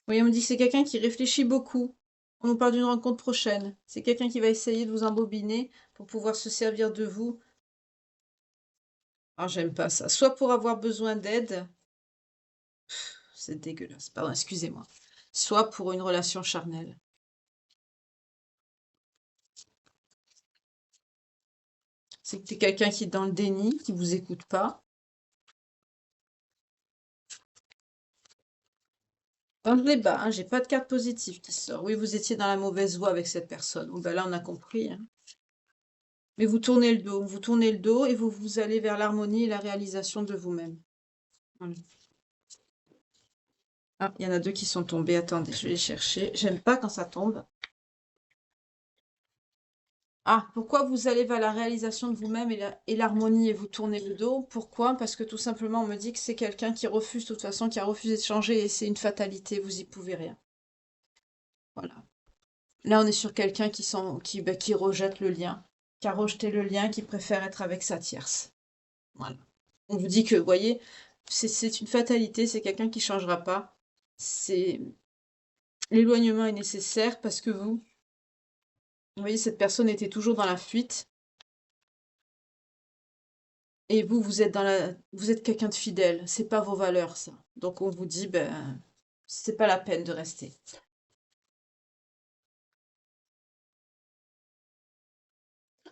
Oui, on me dit que c'est quelqu'un qui réfléchit beaucoup. On nous parle d'une rencontre prochaine. C'est quelqu'un qui va essayer de vous embobiner pour pouvoir se servir de vous. Ah, j'aime pas ça. Soit pour avoir besoin d'aide, c'est dégueulasse, pardon, excusez-moi. Soit pour une relation charnelle. C'est que t'es quelqu'un qui est dans le déni, qui vous écoute pas. Dans les bas, hein, j'ai pas de carte positive qui sort. Oui, vous étiez dans la mauvaise voie avec cette personne. Bon, ben là, on a compris, hein. Mais vous tournez le dos et vous allez vers l'harmonie et la réalisation de vous-même. Voilà. Ah, il y en a deux qui sont tombés. Attendez, je vais les chercher. J'aime pas quand ça tombe. Ah, pourquoi vous allez vers la réalisation de vous-même et l'harmonie et vous tournez le dos? Pourquoi? Parce que tout simplement, on me dit que c'est quelqu'un qui refuse, de toute façon, qui a refusé de changer et c'est une fatalité, vous y pouvez rien. Voilà. Là, on est sur quelqu'un qui rejette le lien, qui a rejeté le lien, qui préfère être avec sa tierce. Voilà. On vous dit que, vous voyez, c'est une fatalité, c'est quelqu'un qui changera pas. C'est L'éloignement est nécessaire parce que vous voyez, cette personne était toujours dans la fuite et vous êtes quelqu'un de fidèle. C'est pas vos valeurs, ça. Donc on vous dit, ben, c'est pas la peine de rester.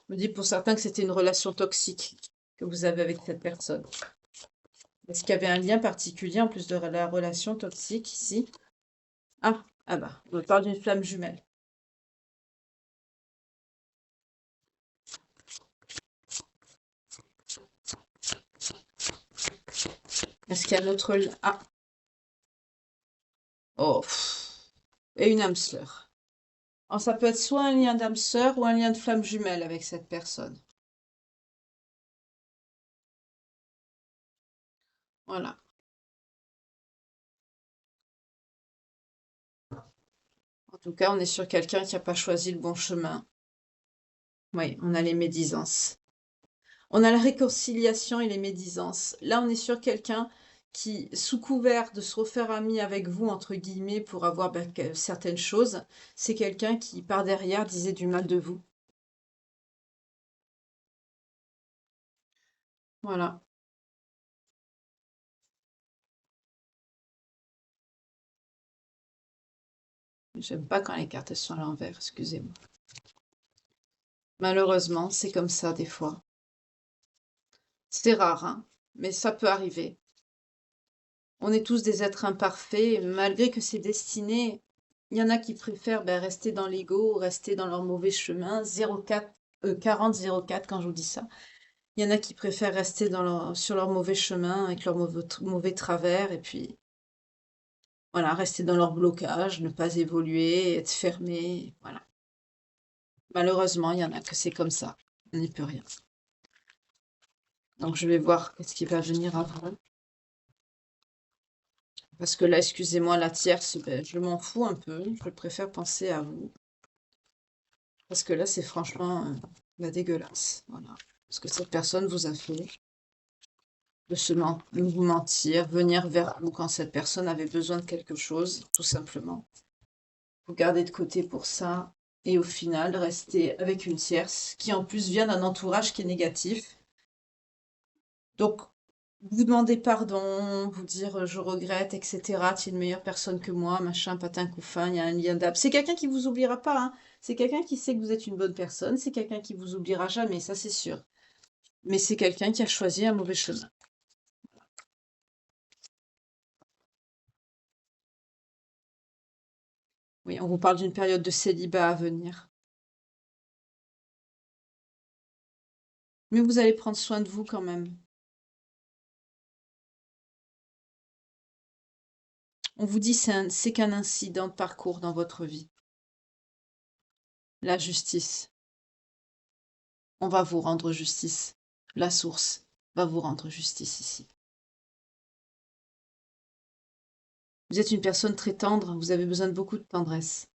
On me dit pour certains que c'était une relation toxique que vous avez avec cette personne. Est-ce qu'il y avait un lien particulier en plus de la relation toxique ici? Ah bah, on me parle d'une flamme jumelle. Est-ce qu'il y a un autre lien? Ah, oh, et une âme sœur. Alors, ça peut être soit un lien d'âme sœur ou un lien de flamme jumelle avec cette personne. Voilà. En tout cas, on est sur quelqu'un qui n'a pas choisi le bon chemin. Oui, on a les médisances. On a la réconciliation et les médisances. Là, on est sur quelqu'un qui, sous couvert de se refaire ami avec vous, entre guillemets, pour avoir certaines choses, c'est quelqu'un qui, par derrière, disait du mal de vous. Voilà. J'aime pas quand les cartes elles sont à l'envers, excusez-moi. Malheureusement, c'est comme ça des fois. C'est rare, hein. mais ça peut arriver. On est tous des êtres imparfaits, malgré que c'est destiné. Il y en a qui préfèrent rester dans l'ego, rester dans leur mauvais chemin. 04, 40-04 quand je vous dis ça. Il y en a qui préfèrent rester sur leur mauvais chemin, avec leur mauvais travers, et puis voilà, rester dans leur blocage, ne pas évoluer, être fermé. Voilà. Malheureusement, il y en a que c'est comme ça. On n'y peut rien. Donc je vais voir ce qui va venir avant. Parce que là, excusez-moi, la tierce, je m'en fous un peu. Je préfère penser à vous. Parce que là, c'est franchement dégueulasse. Voilà. Parce que cette personne vous a fait de vous mentir, venir vers vous quand cette personne avait besoin de quelque chose, tout simplement. Vous gardez de côté pour ça. Et au final, rester avec une tierce qui en plus vient d'un entourage qui est négatif. Donc, vous demandez pardon, vous dire je regrette, etc. Tu es une meilleure personne que moi, machin, patin, couffin, il y a un lien d'âme. C'est quelqu'un qui vous oubliera pas, hein. C'est quelqu'un qui sait que vous êtes une bonne personne, c'est quelqu'un qui vous oubliera jamais, ça c'est sûr. Mais c'est quelqu'un qui a choisi un mauvais chemin. Oui, on vous parle d'une période de célibat à venir. Mais vous allez prendre soin de vous quand même. On vous dit c'est qu'un incident de parcours dans votre vie. La justice. On va vous rendre justice. La source va vous rendre justice ici. Vous êtes une personne très tendre, vous avez besoin de beaucoup de tendresse.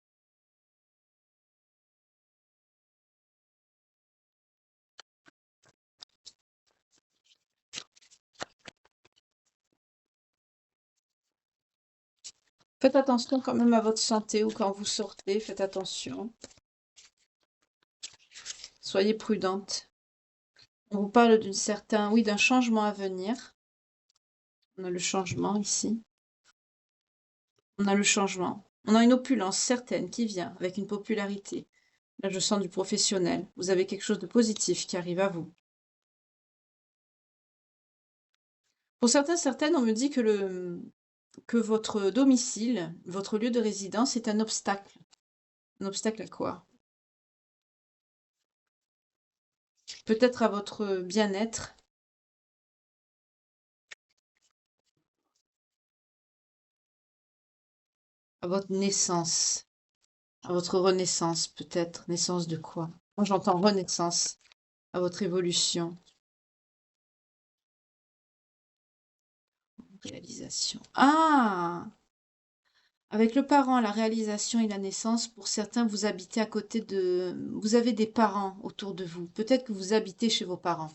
Faites attention quand même à votre santé ou quand vous sortez, faites attention. Soyez prudente. On vous parle d'un changement à venir. On a le changement ici. On a le changement. On a une opulence certaine qui vient avec une popularité. Là, je sens du professionnel. Vous avez quelque chose de positif qui arrive à vous. Pour certaines, on me dit que votre domicile, votre lieu de résidence est un obstacle. Un obstacle à quoi? Peut-être à votre bien-être. À votre naissance, à votre renaissance peut-être. Naissance de quoi? Moi j'entends renaissance, à votre évolution, réalisation. Ah! Avec le parent, la réalisation et la naissance, pour certains, vous habitez à côté de... Vous avez des parents autour de vous. Peut-être que vous habitez chez vos parents.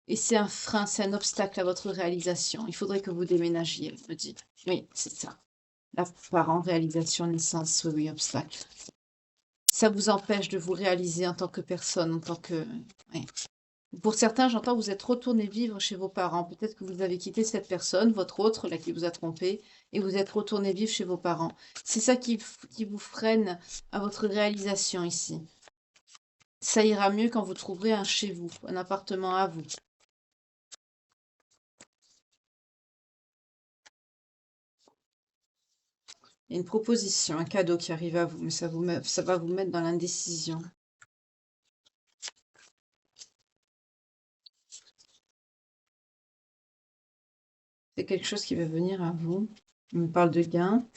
Et c'est un frein, c'est un obstacle à votre réalisation. Il faudrait que vous déménagiez, elle me dit. Oui, c'est ça. La parent, réalisation, naissance, oui, oui, obstacle. Ça vous empêche de vous réaliser en tant que personne, en tant que... Oui. Pour certains, j'entends, vous êtes retourné vivre chez vos parents. Peut-être que vous avez quitté cette personne, votre autre, là, qui vous a trompé, et vous êtes retourné vivre chez vos parents. C'est ça qui vous freine à votre réalisation ici. Ça ira mieux quand vous trouverez un chez vous, un appartement à vous. Il y a une proposition, un cadeau qui arrive à vous, mais ça va vous mettre dans l'indécision. C'est quelque chose qui va venir à vous. On me parle de gain.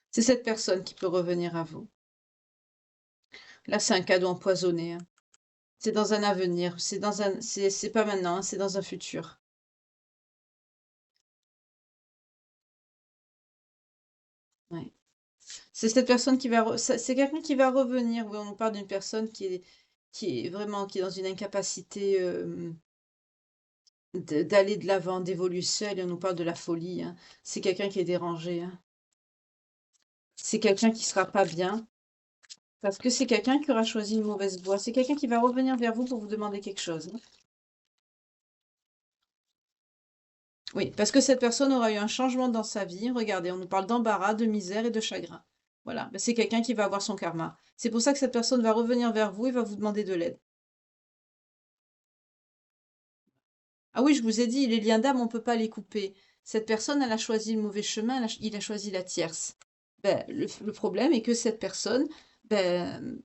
C'est cette personne qui peut revenir à vous. Là, c'est un cadeau empoisonné, hein. C'est dans un avenir. C'est pas maintenant, hein, c'est dans un futur. Ouais. C'est cette personne c'est quelqu'un qui va revenir. Oui, on nous parle d'une personne qui est vraiment, qui est dans une incapacité d'aller de l'avant, d'évolution. Et on nous parle de la folie, hein. C'est quelqu'un qui est dérangé, hein. C'est quelqu'un qui sera pas bien. Parce que c'est quelqu'un qui aura choisi une mauvaise voie. C'est quelqu'un qui va revenir vers vous pour vous demander quelque chose, hein. Oui, parce que cette personne aura eu un changement dans sa vie. Regardez, on nous parle d'embarras, de misère et de chagrin. Voilà, ben, c'est quelqu'un qui va avoir son karma. C'est pour ça que cette personne va revenir vers vous et va vous demander de l'aide. Ah oui, je vous ai dit, les liens d'âme, on ne peut pas les couper. Cette personne, elle a choisi le mauvais chemin, il a choisi la tierce. Ben, le problème est que cette personne, ben,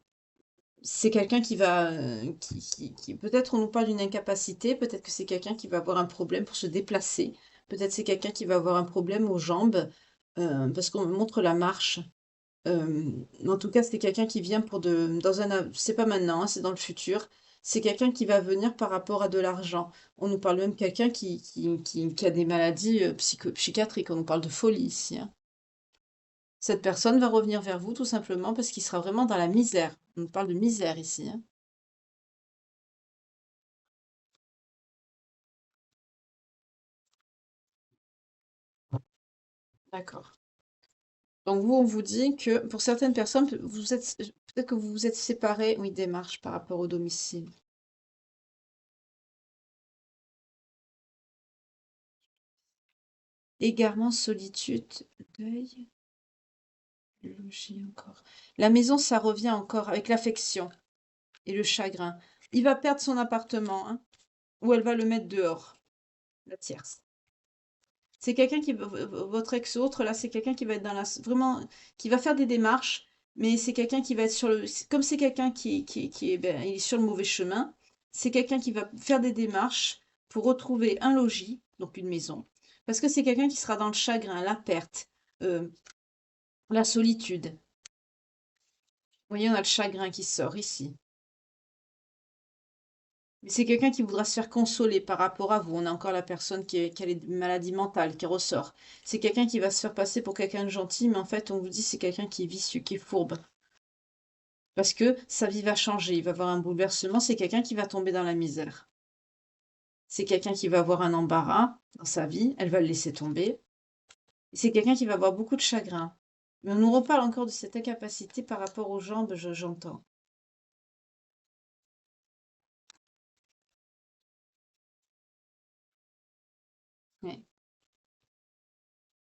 c'est quelqu'un qui va, peut-être on nous parle d'une incapacité, peut-être que c'est quelqu'un qui va avoir un problème pour se déplacer, peut-être c'est quelqu'un qui va avoir un problème aux jambes, parce qu'on me montre la marche. En tout cas, c'est quelqu'un qui vient c'est pas maintenant, hein, c'est dans le futur. C'est quelqu'un qui va venir par rapport à de l'argent. On nous parle même de quelqu'un qui a des maladies psychiatriques. On nous parle de folie ici, hein. Cette personne va revenir vers vous tout simplement parce qu'il sera vraiment dans la misère. On nous parle de misère ici, hein. D'accord. Donc vous, on vous dit que pour certaines personnes, peut-être que vous vous êtes séparés, oui, démarche par rapport au domicile. Égarement, solitude, deuil. Logis encore. La maison, ça revient encore avec l'affection et le chagrin. Il va perdre son appartement, hein, ou elle va le mettre dehors, la tierce. C'est quelqu'un votre ex-autre, là, c'est quelqu'un qui va être vraiment, qui va faire des démarches, mais c'est quelqu'un qui va être comme c'est quelqu'un ben, il est sur le mauvais chemin, c'est quelqu'un qui va faire des démarches pour retrouver un logis, donc une maison, parce que c'est quelqu'un qui sera dans le chagrin, la perte, euh, la solitude. Vous voyez, on a le chagrin qui sort ici. Mais c'est quelqu'un qui voudra se faire consoler par rapport à vous. On a encore la personne qui a les maladies mentales qui ressort. C'est quelqu'un qui va se faire passer pour quelqu'un de gentil, mais en fait, on vous dit c'est quelqu'un qui est vicieux, qui est fourbe. Parce que sa vie va changer, il va avoir un bouleversement, c'est quelqu'un qui va tomber dans la misère. C'est quelqu'un qui va avoir un embarras dans sa vie, elle va le laisser tomber. C'est quelqu'un qui va avoir beaucoup de chagrin. Mais on nous reparle encore de cette incapacité par rapport aux jambes, j'entends. Ouais.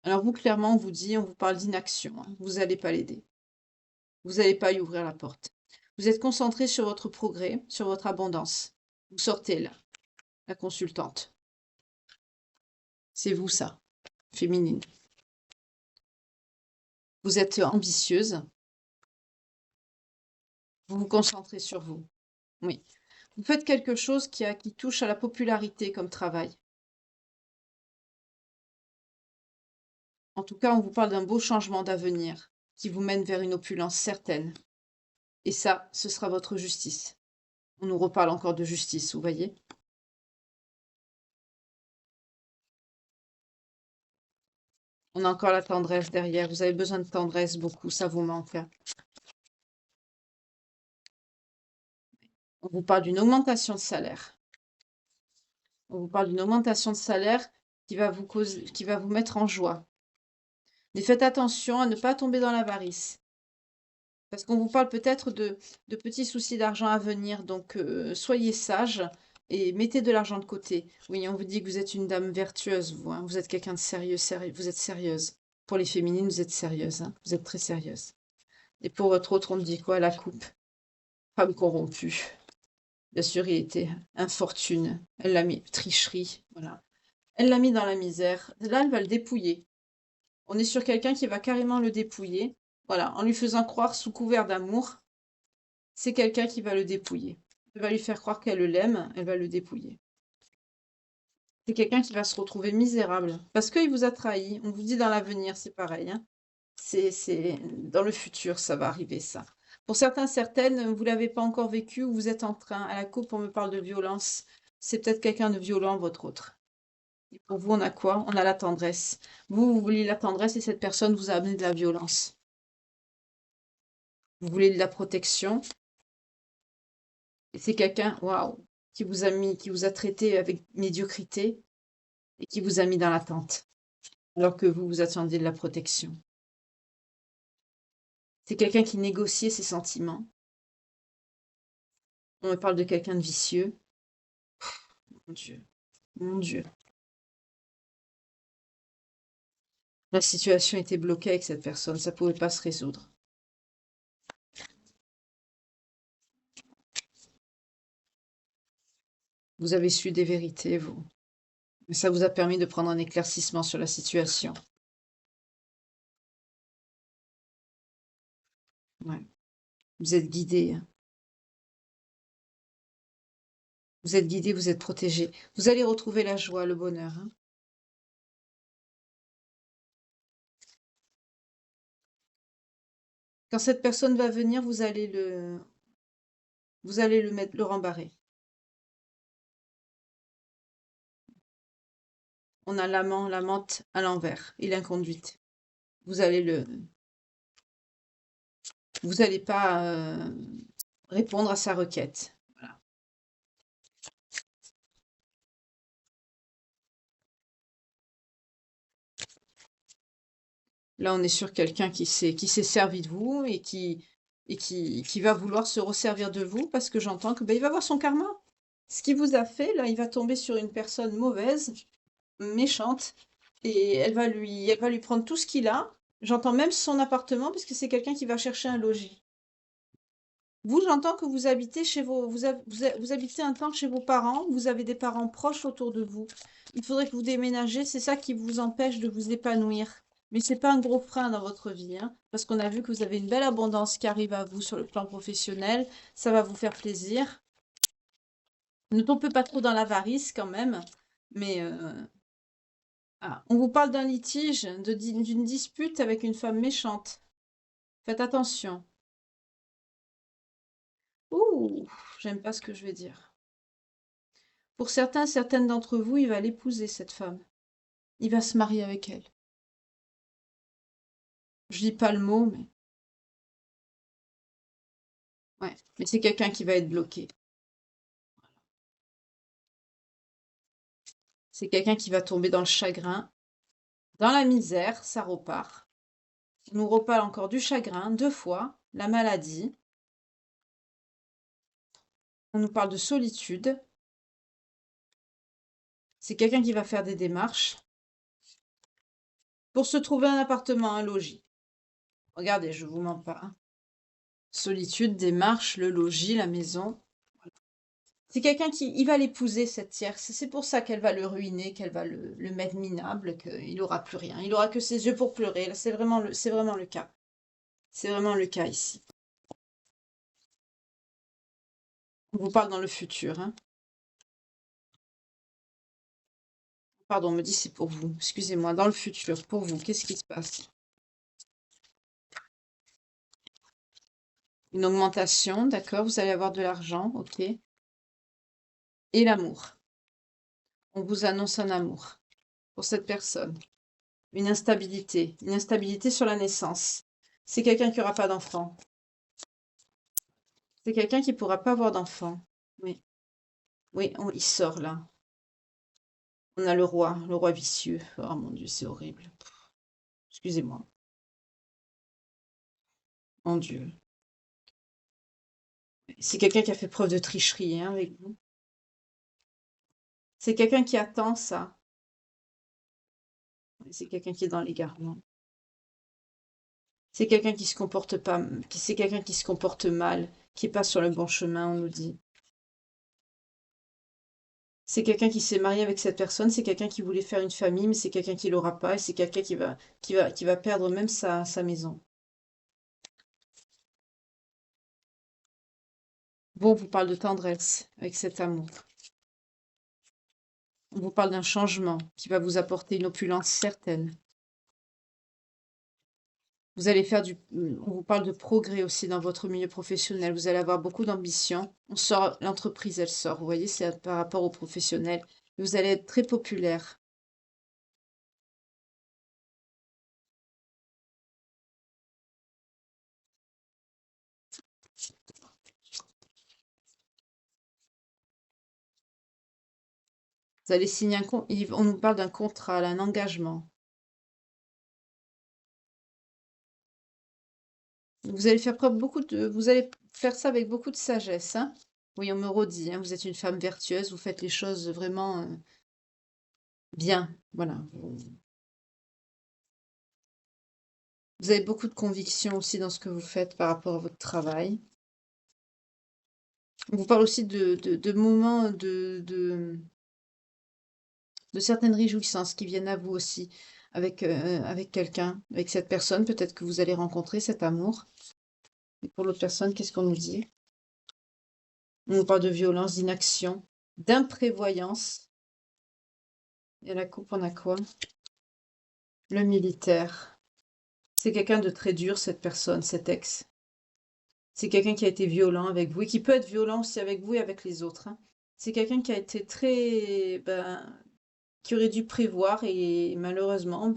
Alors vous, clairement, on vous dit, on vous parle d'inaction, hein. Vous n'allez pas l'aider. Vous n'allez pas y ouvrir la porte. Vous êtes concentré sur votre progrès, sur votre abondance. Vous sortez là, la consultante. C'est vous ça, féminine. Vous êtes ambitieuse, vous vous concentrez sur vous. Oui. Vous faites quelque chose qui touche à la popularité comme travail. En tout cas, on vous parle d'un beau changement d'avenir qui vous mène vers une opulence certaine. Et ça, ce sera votre justice. On nous reparle encore de justice, vous voyez? On a encore la tendresse derrière. Vous avez besoin de tendresse beaucoup, ça vous manque, hein. On vous parle d'une augmentation de salaire. On vous parle d'une augmentation de salaire qui va vous mettre en joie. Mais faites attention à ne pas tomber dans l'avarice. Parce qu'on vous parle peut-être de petits soucis d'argent à venir. Donc, soyez sages et mettez de l'argent de côté. Oui, on vous dit que vous êtes une dame vertueuse, vous, hein. Vous êtes quelqu'un de sérieux, vous êtes sérieuse. Pour les féminines, vous êtes sérieuse, hein. Vous êtes très sérieuse. Et pour votre autre, on me dit quoi? La coupe. Femme corrompue. Bien sûr, il était infortune. Elle l'a mis, tricherie, voilà. Elle l'a mis dans la misère. Là, elle va le dépouiller. On est sur quelqu'un qui va carrément le dépouiller. Voilà, en lui faisant croire sous couvert d'amour, c'est quelqu'un qui va le dépouiller. Elle va lui faire croire qu'elle l'aime, elle va le dépouiller. C'est quelqu'un qui va se retrouver misérable parce qu'il vous a trahi. On vous dit dans l'avenir, c'est pareil, hein. Dans le futur, ça va arriver, ça. Pour certains, certaines, vous l'avez pas encore vécu ou vous êtes en train. À la coupe, on me parle de violence. C'est peut-être quelqu'un de violent, votre autre. Et pour vous, on a quoi? On a la tendresse. Vous vouliez la tendresse et cette personne vous a amené de la violence. Vous voulez de la protection et c'est quelqu'un, waouh, qui vous a traité avec médiocrité et qui vous a mis dans l'attente, alors que vous attendiez de la protection. C'est quelqu'un qui négociait ses sentiments. On me parle de quelqu'un de vicieux. Mon Dieu, mon Dieu. La situation était bloquée avec cette personne, ça pouvait pas se résoudre. Vous avez su des vérités, vous. Et ça vous a permis de prendre un éclaircissement sur la situation. Ouais. Vous êtes guidé, hein. Vous êtes guidé, vous êtes protégé. Vous allez retrouver la joie, le bonheur, hein. Quand cette personne va venir, vous allez le rembarrer. On a l'amant, l'amante à l'envers et l'inconduite. Vous allez vous allez pas répondre à sa requête. Voilà. Là, on est sur quelqu'un qui s'est servi de vous et qui va vouloir se resservir de vous parce que j'entends que, ben, il va voir son karma. Ce qu'il vous a fait, là, il va tomber sur une personne mauvaise, méchante, et elle va lui prendre tout ce qu'il a. J'entends même son appartement parce que c'est quelqu'un qui va chercher un logis. Vous, j'entends que vous habitez chez vous habitez un temps chez vos parents, vous avez des parents proches autour de vous. Il faudrait que vous déménagez, c'est ça qui vous empêche de vous épanouir. Mais c'est pas un gros frein dans votre vie, hein, parce qu'on a vu que vous avez une belle abondance qui arrive à vous sur le plan professionnel. Ça va vous faire plaisir. Ne tombez pas trop dans l'avarice quand même, mais on vous parle d'un litige, d'une dispute avec une femme méchante. Faites attention. Ouh, j'aime pas ce que je vais dire. Pour certains, certaines d'entre vous, il va l'épouser, cette femme. Il va se marier avec elle. Je dis pas le mot, mais ouais. Mais c'est quelqu'un qui va être bloqué. C'est quelqu'un qui va tomber dans le chagrin, dans la misère, ça repart. On nous reparle encore du chagrin, deux fois, la maladie. On nous parle de solitude. C'est quelqu'un qui va faire des démarches pour se trouver un appartement, un logis. Regardez, je vous mens pas, hein. Solitude, démarche, le logis, la maison. C'est quelqu'un il va l'épouser, cette tierce. C'est pour ça qu'elle va le ruiner, qu'elle va le mettre minable, qu'il n'aura plus rien. Il aura que ses yeux pour pleurer. Là, c'est vraiment le cas. C'est vraiment le cas ici. On vous parle dans le futur, hein. Pardon, on me dit c'est pour vous. Excusez-moi, dans le futur, pour vous, qu'est-ce qui se passe? Une augmentation, d'accord, vous allez avoir de l'argent, ok. Et l'amour. On vous annonce un amour pour cette personne. Une instabilité sur la naissance. C'est quelqu'un qui n'aura pas d'enfant. C'est quelqu'un qui ne pourra pas avoir d'enfant. Oui, oui, il sort là. On a le roi vicieux. Oh mon Dieu, c'est horrible. Excusez-moi. Mon Dieu. C'est quelqu'un qui a fait preuve de tricherie, hein, avec vous. C'est quelqu'un qui attend ça. C'est quelqu'un qui est dans l'égarement. C'est quelqu'un qui se comporte pas, c'est quelqu'un qui se comporte mal, qui est pas sur le bon chemin, on nous dit. C'est quelqu'un qui s'est marié avec cette personne, c'est quelqu'un qui voulait faire une famille, mais c'est quelqu'un qui l'aura pas, et c'est quelqu'un qui va perdre même sa maison. Bon, on vous parle de tendresse avec cet amour. On vous parle d'un changement qui va vous apporter une opulence certaine. Vous allez on vous parle de progrès aussi dans votre milieu professionnel. Vous allez avoir beaucoup d'ambition. L'entreprise, elle sort. Vous voyez, c'est par rapport aux professionnels. Vous allez être très populaire. Vous allez signer on nous parle d'un contrat, un engagement. Vous allez faire ça avec beaucoup de sagesse, hein. Oui, on me redit, hein, vous êtes une femme vertueuse, vous faites les choses vraiment bien. Voilà. Vous avez beaucoup de conviction aussi dans ce que vous faites par rapport à votre travail. On vous parle aussi de moments de certaines réjouissances qui viennent à vous aussi avec quelqu'un, avec cette personne. Peut-être que vous allez rencontrer cet amour. Et pour l'autre personne, qu'est-ce qu'on nous dit? On nous parle de violence, d'inaction, d'imprévoyance. Et la coupe, on a quoi? Le militaire. C'est quelqu'un de très dur, cette personne, cet ex. C'est quelqu'un qui a été violent avec vous et qui peut être violent aussi avec vous et avec les autres, hein. C'est quelqu'un qui a été très, qui aurait dû prévoir et malheureusement,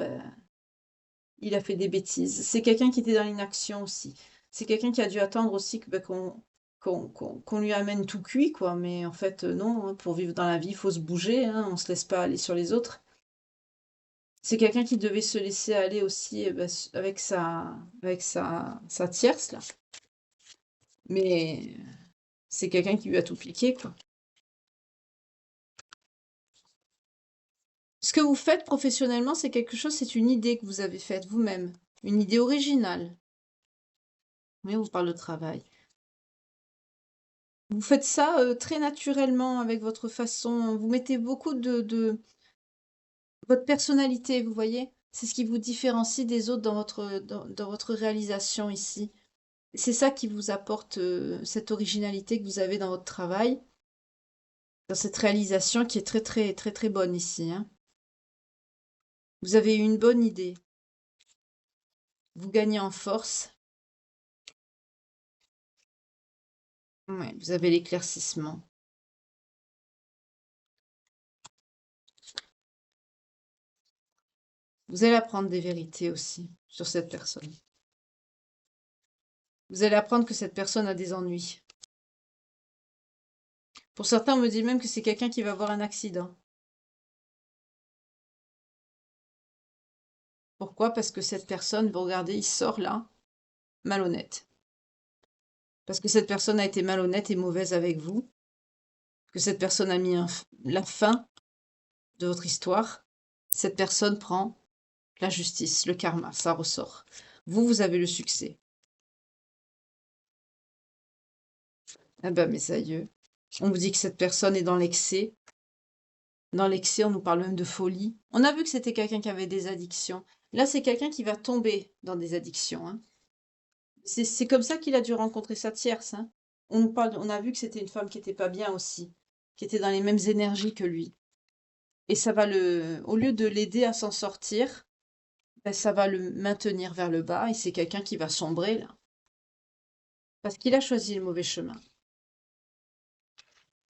il a fait des bêtises. C'est quelqu'un qui était dans l'inaction aussi. C'est quelqu'un qui a dû attendre aussi qu'on lui amène tout cuit, quoi. Mais en fait, non, hein, pour vivre dans la vie, il faut se bouger, hein, on se laisse pas aller sur les autres. C'est quelqu'un qui devait se laisser aller aussi avec sa tierce, là. Mais c'est quelqu'un qui lui a tout piqué, quoi. Ce que vous faites professionnellement, c'est quelque chose, c'est une idée que vous avez faite vous-même. Une idée originale. Mais on vous parle de travail. Vous faites ça très naturellement avec votre façon. Vous mettez beaucoup de votre personnalité, vous voyez? C'est ce qui vous différencie des autres dans votre réalisation ici. C'est ça qui vous apporte cette originalité que vous avez dans votre travail, dans cette réalisation qui est très très très très bonne ici, hein. Vous avez eu une bonne idée. Vous gagnez en force. Ouais, vous avez l'éclaircissement. Vous allez apprendre des vérités aussi sur cette personne. Vous allez apprendre que cette personne a des ennuis. Pour certains, on me dit même que c'est quelqu'un qui va avoir un accident. Pourquoi? Parce que cette personne, vous regardez, il sort là, malhonnête. Parce que cette personne a été malhonnête et mauvaise avec vous. Que cette personne a mis la fin de votre histoire. Cette personne prend la justice, le karma, ça ressort. Vous, vous avez le succès. Ah ben, mes aïeux. On vous dit que cette personne est dans l'excès. Dans l'excès, on nous parle même de folie. On a vu que c'était quelqu'un qui avait des addictions. Là, c'est quelqu'un qui va tomber dans des addictions, hein. C'est comme ça qu'il a dû rencontrer sa tierce, hein. On a vu que c'était une femme qui était pas bien aussi, qui était dans les mêmes énergies que lui. Et ça va au lieu de l'aider à s'en sortir, ça va le maintenir vers le bas et c'est quelqu'un qui va sombrer là. Parce qu'il a choisi le mauvais chemin.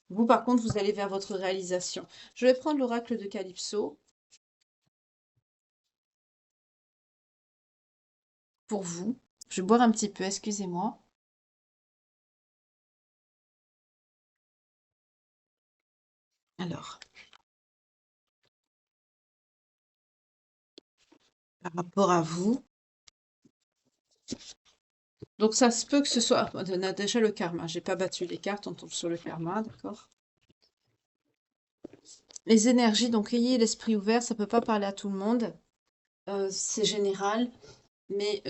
Vous, par contre, vous allez vers votre réalisation. Je vais prendre l'oracle de Calypso pour vous. Je vais boire un petit peu, excusez-moi. Alors, par rapport à vous. Donc ça se peut que ce soit... On a déjà le karma. J'ai pas battu les cartes, on tombe sur le karma, d'accord? Les énergies, donc ayez l'esprit ouvert, ça peut pas parler à tout le monde. C'est général, mais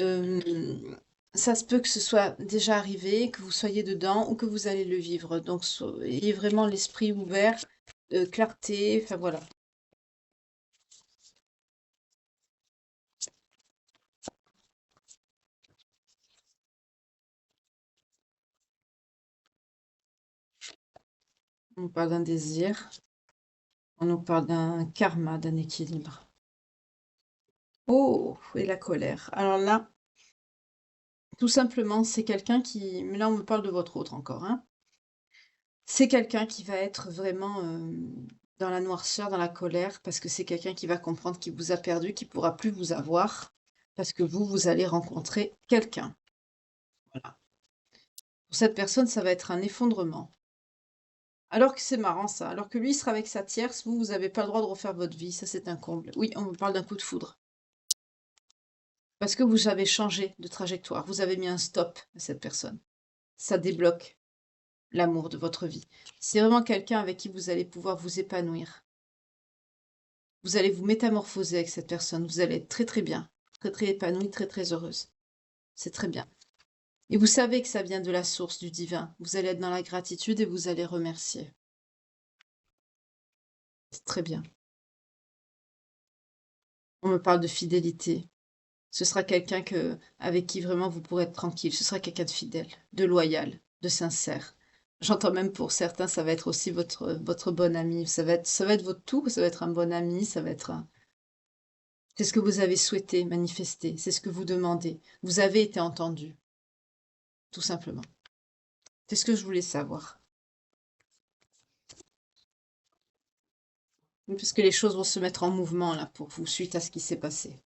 ça se peut que ce soit déjà arrivé, que vous soyez dedans ou que vous allez le vivre. Donc ayez vraiment l'esprit ouvert, clarté, enfin voilà. On nous parle d'un désir, on nous parle d'un karma, d'un équilibre. Oh, et la colère. Alors là, tout simplement, c'est quelqu'un qui... Mais là, on me parle de votre autre encore, hein. C'est quelqu'un qui va être vraiment dans la noirceur, dans la colère, parce que c'est quelqu'un qui va comprendre qu'il vous a perdu, qu'il pourra plus vous avoir, parce que vous allez rencontrer quelqu'un. Voilà. Pour cette personne, ça va être un effondrement. Alors que c'est marrant ça, alors que lui il sera avec sa tierce, vous n'avez pas le droit de refaire votre vie, ça c'est un comble. Oui, on me parle d'un coup de foudre. Parce que vous avez changé de trajectoire, vous avez mis un stop à cette personne. Ça débloque l'amour de votre vie. C'est vraiment quelqu'un avec qui vous allez pouvoir vous épanouir. Vous allez vous métamorphoser avec cette personne. Vous allez être très très bien, très très épanouie, très très heureuse. C'est très bien. Et vous savez que ça vient de la source du divin. Vous allez être dans la gratitude et vous allez remercier. C'est très bien. On me parle de fidélité. Ce sera quelqu'un avec qui vraiment vous pourrez être tranquille. Ce sera quelqu'un de fidèle, de loyal, de sincère. J'entends même pour certains, ça va être aussi votre bon ami. Ça va être votre tout. Ça va être un bon ami. C'est ce que vous avez souhaité manifester. C'est ce que vous demandez. Vous avez été entendu, tout simplement. C'est ce que je voulais savoir. Puisque les choses vont se mettre en mouvement là pour vous suite à ce qui s'est passé.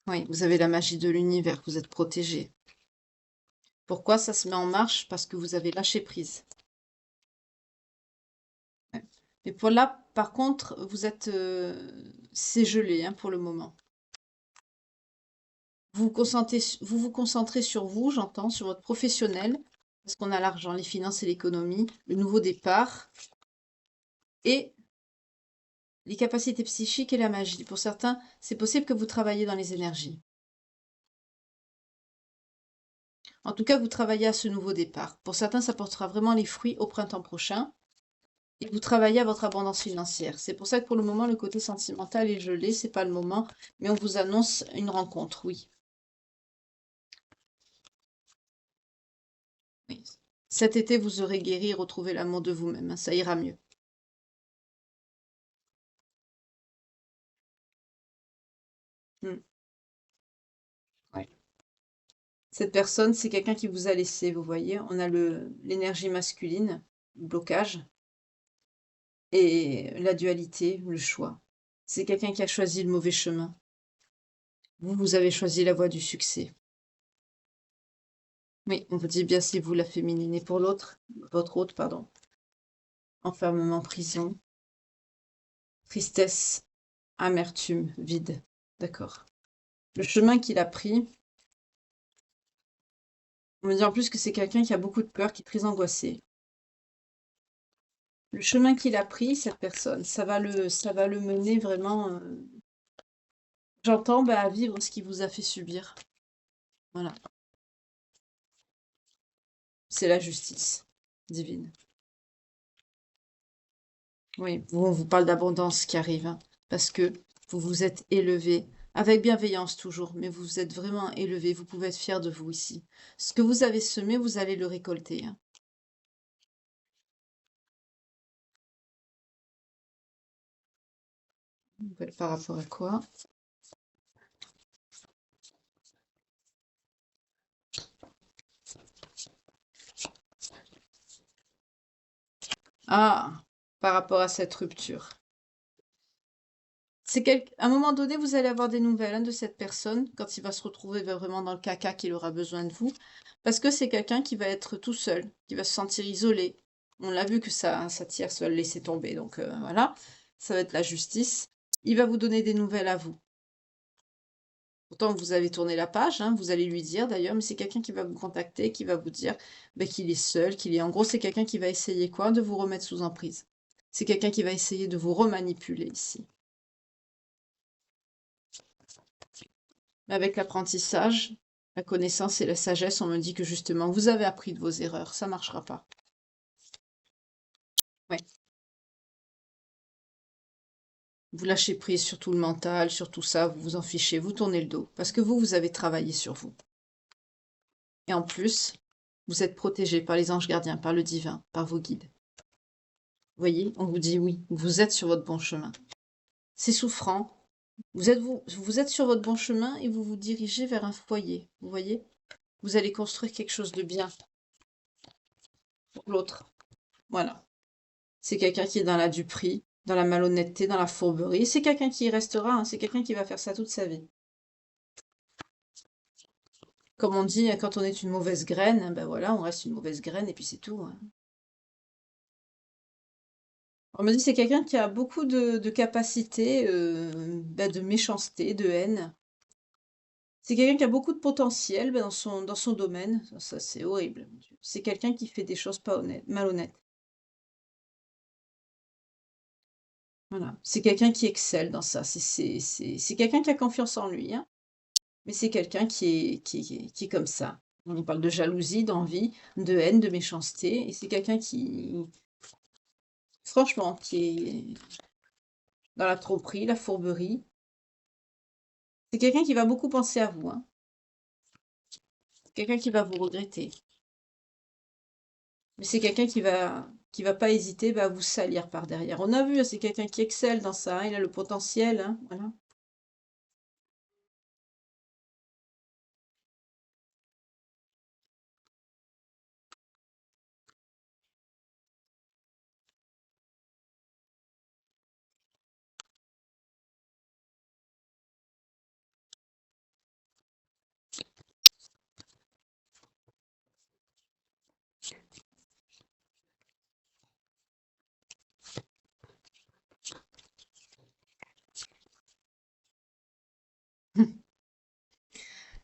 Oui, vous avez la magie de l'univers. Vous êtes protégé. Pourquoi ça se met en marche? Parce que vous avez lâché prise. Ouais. Mais pour là, par contre, c'est gelé hein, pour le moment. Vous vous concentrez sur vous, j'entends, sur votre professionnel, parce qu'on a l'argent, les finances et l'économie, le nouveau départ, et les capacités psychiques et la magie. Pour certains, c'est possible que vous travaillez dans les énergies. En tout cas, vous travaillez à ce nouveau départ. Pour certains, ça portera vraiment les fruits au printemps prochain. Et vous travaillez à votre abondance financière. C'est pour ça que pour le moment, le côté sentimental est gelé, c'est pas le moment, mais on vous annonce une rencontre, oui. Oui. Cet été, vous aurez guéri et retrouvé l'amour de vous-même, hein, ça ira mieux. Hmm. Ouais. Cette personne, c'est quelqu'un qui vous a laissé, vous voyez. On a l'énergie masculine, le blocage, et la dualité, le choix. C'est quelqu'un qui a choisi le mauvais chemin. Vous avez choisi la voie du succès. Oui, on vous dit bien si vous la fémininez pour l'autre, votre autre, pardon. Enfermement, prison, tristesse, amertume, vide. D'accord. Le chemin qu'il a pris, on me dit en plus que c'est quelqu'un qui a beaucoup de peur, qui est très angoissé. Le chemin qu'il a pris, cette personne, ça va le mener vraiment, j'entends, bah, à vivre ce qu'il vous a fait subir. Voilà. C'est la justice divine. Oui, on vous parle d'abondance qui arrive, hein, parce que vous vous êtes élevé, avec bienveillance toujours, mais vous vous êtes vraiment élevé, vous pouvez être fier de vous ici. Ce que vous avez semé, vous allez le récolter, hein. Par rapport à quoi? Ah, par rapport à cette rupture. À un moment donné, vous allez avoir des nouvelles hein, de cette personne quand il va se retrouver vraiment dans le caca qu'il aura besoin de vous. Parce que c'est quelqu'un qui va être tout seul, qui va se sentir isolé. On l'a vu que sa tierce va le laisser tomber. Donc voilà, ça va être la justice. Il va vous donner des nouvelles à vous. Pourtant, vous avez tourné la page, hein, vous allez lui dire d'ailleurs, mais c'est quelqu'un qui va vous contacter, qui va vous dire ben, qu'il est seul, qu'il est... En gros, c'est quelqu'un qui va essayer quoi? De vous remettre sous emprise. C'est quelqu'un qui va essayer de vous remanipuler ici. Mais avec l'apprentissage, la connaissance et la sagesse, on me dit que justement, vous avez appris de vos erreurs, ça marchera pas. Ouais. Vous lâchez prise sur tout le mental, sur tout ça, vous vous en fichez, vous tournez le dos, parce que vous avez travaillé sur vous. Et en plus, vous êtes protégé par les anges gardiens, par le divin, par vos guides. Vous voyez, on vous dit oui, vous êtes sur votre bon chemin. C'est souffrant. Vous êtes sur votre bon chemin et vous vous dirigez vers un foyer. Vous voyez, vous allez construire quelque chose de bien pour l'autre. Voilà. C'est quelqu'un qui est dans la duperie, dans la malhonnêteté, dans la fourberie. C'est quelqu'un qui y restera, hein. C'est quelqu'un qui va faire ça toute sa vie. Comme on dit, quand on est une mauvaise graine, ben voilà, on reste une mauvaise graine et puis c'est tout, hein. On me dit c'est quelqu'un qui a beaucoup de capacités, ben, de méchanceté, de haine. C'est quelqu'un qui a beaucoup de potentiel ben, dans son domaine. Ça, c'est horrible. C'est quelqu'un qui fait des choses pas honnêtes, malhonnêtes. Voilà. C'est quelqu'un qui excelle dans ça. C'est quelqu'un qui a confiance en lui, hein, mais c'est quelqu'un qui est comme ça. On parle de jalousie, d'envie, de haine, de méchanceté et c'est quelqu'un qui, franchement, qui est dans la tromperie, la fourberie. C'est quelqu'un qui va beaucoup penser à vous, hein. Quelqu'un qui va vous regretter. Mais c'est quelqu'un qui va pas hésiter, bah, à vous salir par derrière. On a vu, hein, c'est quelqu'un qui excelle dans ça, hein, il a le potentiel, hein, voilà.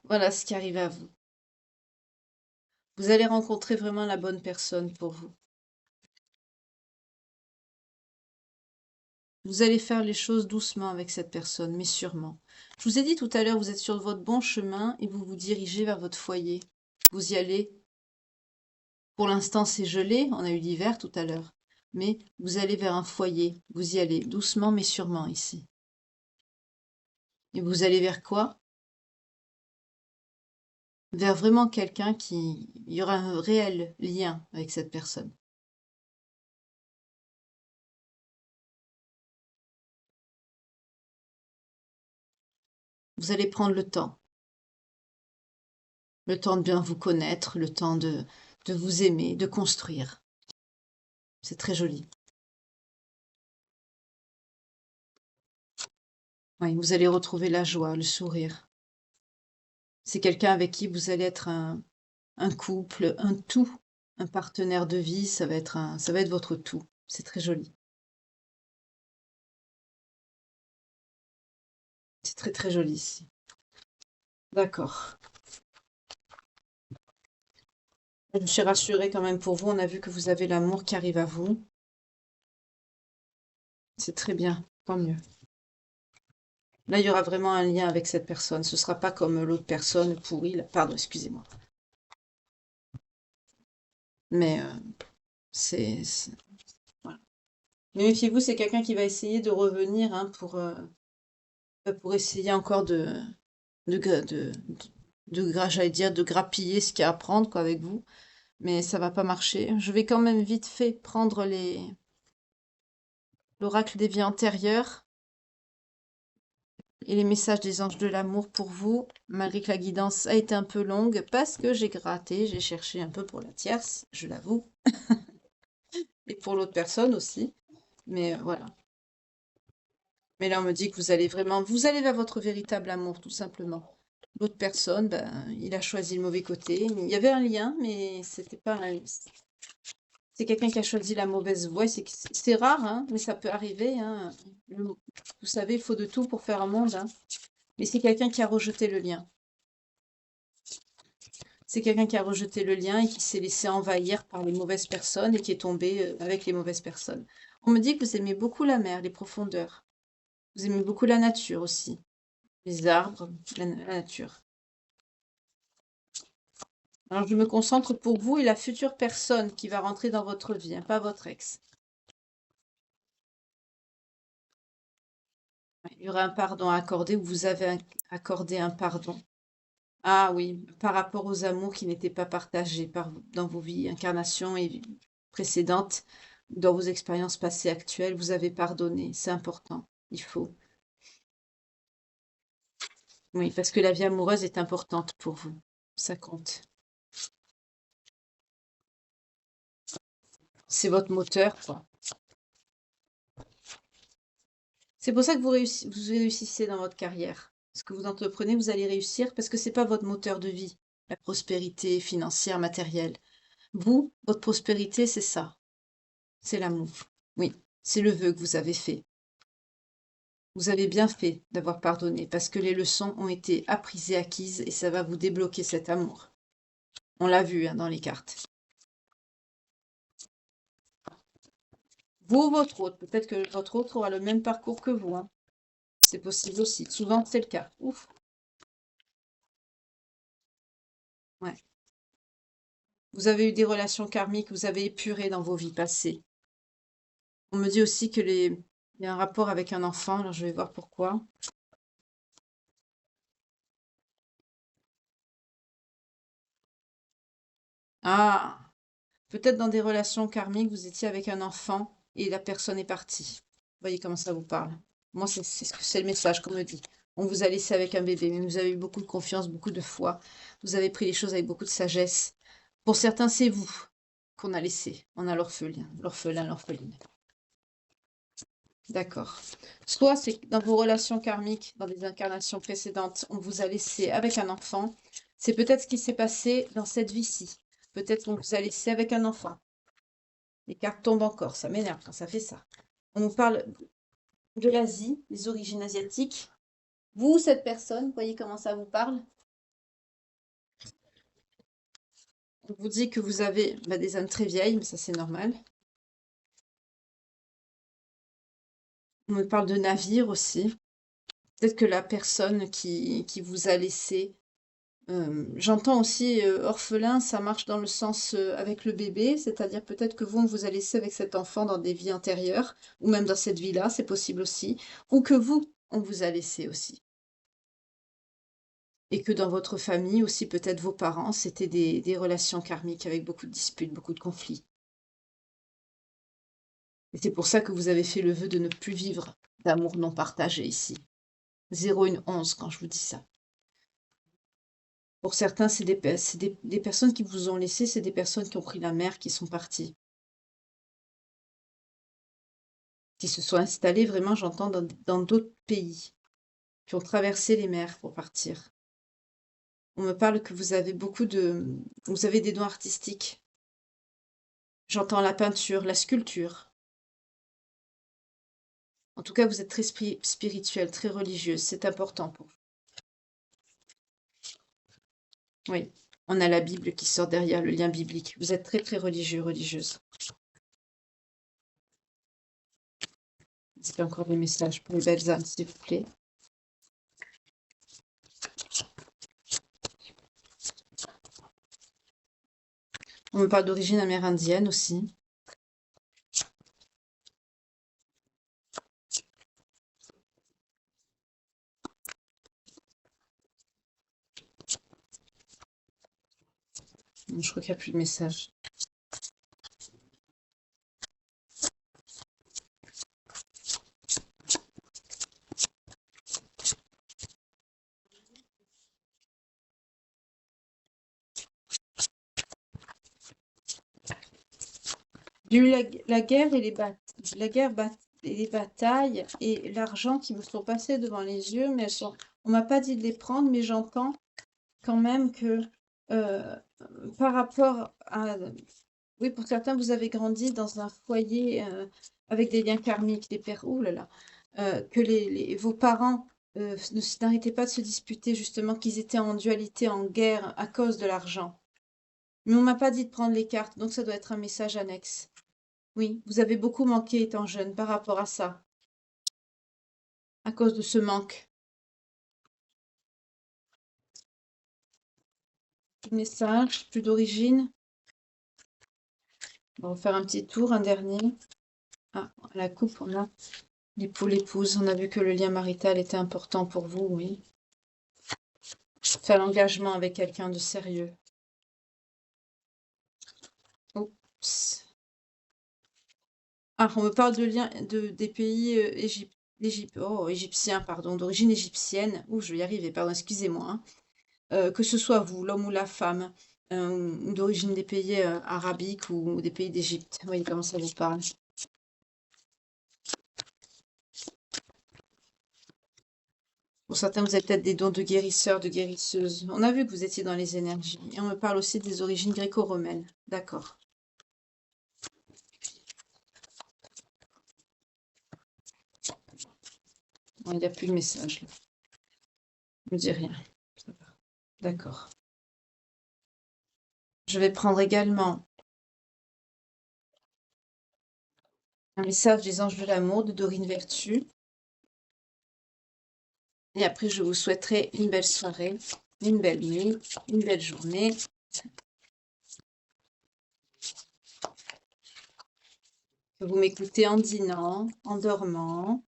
Voilà ce qui arrive à vous. Vous allez rencontrer vraiment la bonne personne pour vous. Vous allez faire les choses doucement avec cette personne, mais sûrement. Je vous ai dit tout à l'heure, vous êtes sur votre bon chemin et vous vous dirigez vers votre foyer. Vous y allez. Pour l'instant, c'est gelé, on a eu l'hiver tout à l'heure. Mais vous allez vers un foyer. Vous y allez doucement, mais sûrement ici. Et vous allez vers quoi? Vers vraiment quelqu'un qui... Il y aura un réel lien avec cette personne. Vous allez prendre le temps. Le temps de bien vous connaître, le temps de vous aimer, de construire. C'est très joli. Oui, vous allez retrouver la joie, le sourire. C'est quelqu'un avec qui vous allez être un couple, un tout, un partenaire de vie, ça va être votre tout. C'est très joli. C'est très très joli ici. D'accord. Je me suis rassurée quand même pour vous. On a vu que vous avez l'amour qui arrive à vous. C'est très bien, tant mieux. Là, il y aura vraiment un lien avec cette personne. Ce sera pas comme l'autre personne pourrie. Pardon, excusez-moi. Mais voilà. Mais méfiez-vous, c'est quelqu'un qui va essayer de revenir hein, pour essayer encore de, gra- de, j'allais dire, de grappiller ce qu'il y a à prendre quoi, avec vous. Mais ça va pas marcher. Je vais quand même vite fait prendre l'oracle des vies antérieures et les messages des anges de l'amour pour vous, malgré que la guidance a été un peu longue, parce que j'ai gratté, j'ai cherché un peu pour la tierce, je l'avoue, et pour l'autre personne aussi. Mais voilà. Mais là, on me dit que vous allez vers votre véritable amour, tout simplement. L'autre personne, ben, il a choisi le mauvais côté. Il y avait un lien, mais c'était pas c'est quelqu'un qui a choisi la mauvaise voie. C'est rare, hein, mais ça peut arriver, hein. Vous savez, il faut de tout pour faire un monde, hein. Mais c'est quelqu'un qui a rejeté le lien. C'est quelqu'un qui a rejeté le lien et qui s'est laissé envahir par les mauvaises personnes et qui est tombé avec les mauvaises personnes. On me dit que vous aimez beaucoup la mer, les profondeurs. Vous aimez beaucoup la nature aussi. Les arbres, la nature. Alors je me concentre pour vous et la future personne qui va rentrer dans votre vie, hein, pas votre ex. Ouais, il y aura un pardon à accorder ou vous avez accordé un pardon. Ah oui, par rapport aux amours qui n'étaient pas partagés dans vos vies, incarnations et vies précédentes, dans vos expériences passées actuelles, vous avez pardonné. C'est important. Il faut. Oui, parce que la vie amoureuse est importante pour vous. Ça compte. C'est votre moteur, quoi. C'est pour ça que vous réussissez dans votre carrière. Ce que vous entreprenez, vous allez réussir parce que c'est pas votre moteur de vie, la prospérité financière, matérielle. Vous, votre prospérité, c'est ça. C'est l'amour. Oui, c'est le vœu que vous avez fait. Vous avez bien fait d'avoir pardonné parce que les leçons ont été apprises et acquises et ça va vous débloquer cet amour. On l'a vu hein, dans les cartes. Vous ou votre autre. Peut-être que votre autre aura le même parcours que vous, hein. C'est possible aussi. Souvent, c'est le cas. Ouf. Ouais. Vous avez eu des relations karmiques, vous avez épuré dans vos vies passées. On me dit aussi que il y a un rapport avec un enfant, alors je vais voir pourquoi. Ah, peut-être dans des relations karmiques, vous étiez avec un enfant et la personne est partie. Vous voyez comment ça vous parle. Moi, c'est le message qu'on me dit. On vous a laissé avec un bébé, mais vous avez eu beaucoup de confiance, beaucoup de foi. Vous avez pris les choses avec beaucoup de sagesse. Pour certains, c'est vous qu'on a laissé. On a l'orphelin, l'orpheline. D'accord. Soit c'est que dans vos relations karmiques, dans des incarnations précédentes, on vous a laissé avec un enfant. C'est peut-être ce qui s'est passé dans cette vie-ci. Peut-être qu'on vous a laissé avec un enfant. Les cartes tombent encore, ça m'énerve quand ça fait ça. On nous parle de l'Asie, des origines asiatiques. Vous, cette personne, vous voyez comment ça vous parle? On vous dit que vous avez des âmes très vieilles, mais ça c'est normal. On me parle de navire aussi. Peut-être que la personne qui vous a laissé. J'entends aussi orphelin, ça marche dans le sens avec le bébé, c'est-à-dire peut-être que vous, on vous a laissé avec cet enfant dans des vies antérieures, ou même dans cette vie-là, c'est possible aussi, ou que vous, on vous a laissé aussi. Et que dans votre famille aussi, peut-être vos parents, c'était des relations karmiques avec beaucoup de disputes, beaucoup de conflits. Et c'est pour ça que vous avez fait le vœu de ne plus vivre d'amour non partagé ici. 0 1 11 quand je vous dis ça. Pour certains, c'est des personnes qui vous ont laissé, c'est des personnes qui ont pris la mer, qui sont parties. Qui se sont installées vraiment, j'entends, dans d'autres pays, qui ont traversé les mers pour partir. On me parle que vous avez des dons artistiques. J'entends la peinture, la sculpture. En tout cas, vous êtes très spirituelle, très religieuse. C'est important pour vous. Oui, on a la Bible qui sort derrière, le lien biblique. Vous êtes très, très religieux, religieuse. C'est encore des messages pour les belles âmes, s'il vous plaît. On me parle d'origine amérindienne aussi. Je crois qu'il n'y a plus de messages. J'ai eu la guerre et et les batailles et l'argent qui me sont passés devant les yeux, mais on m'a pas dit de les prendre, mais j'entends quand même que euh, par rapport à, oui, pour certains, vous avez grandi dans un foyer avec des liens karmiques, des pères, ouh là là, que vos parents n'arrêtaient pas de se disputer justement, qu'ils étaient en dualité, en guerre à cause de l'argent. Mais on m'a pas dit de prendre les cartes, donc ça doit être un message annexe. Oui, vous avez beaucoup manqué étant jeune par rapport à ça, à cause de ce manque. Plus de message, plus d'origine. On va faire un petit tour, un dernier. Ah, à la coupe, on a l'époux, l'épouse. On a vu que le lien marital était important pour vous, oui. Faire l'engagement avec quelqu'un de sérieux. Oups. Ah, on me parle de liens des pays égyptiens, pardon, d'origine égyptienne. Ouh, je vais y arriver, pardon, excusez-moi, hein. Que ce soit vous, l'homme ou la femme, ou d'origine des pays arabiques ou des pays d'Égypte. Vous voyez comment ça vous parle. Pour certains, vous avez peut-être des dons de guérisseurs, de guérisseuses. On a vu que vous étiez dans les énergies. Et on me parle aussi des origines gréco-romaines. D'accord. Bon, il n'y a plus de message là. Ne me dis rien. Ça va. D'accord. Je vais prendre également Un message des anges de l'amour de Dorine Vertu. Et après, je vous souhaiterai une belle soirée, une belle nuit, une belle journée. Que vous m'écoutez en dînant, en dormant,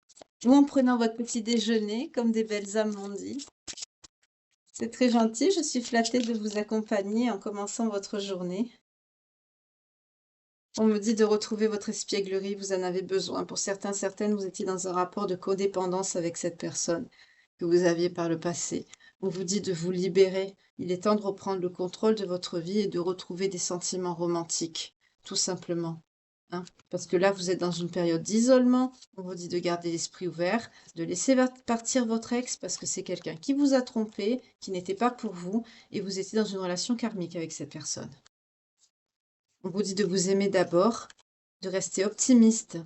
ou en prenant votre petit déjeuner, comme des belles âmes m'ont dit. C'est très gentil, je suis flattée de vous accompagner en commençant votre journée. On me dit de retrouver votre espièglerie, vous en avez besoin. Pour certains, certaines, vous étiez dans un rapport de codépendance avec cette personne que vous aviez par le passé. On vous dit de vous libérer. Il est temps de reprendre le contrôle de votre vie et de retrouver des sentiments romantiques, tout simplement. Hein. Parce que là, vous êtes dans une période d'isolement. On vous dit de garder l'esprit ouvert, de laisser partir votre ex parce que c'est quelqu'un qui vous a trompé, qui n'était pas pour vous, et vous étiez dans une relation karmique avec cette personne. On vous dit de vous aimer d'abord, de rester optimiste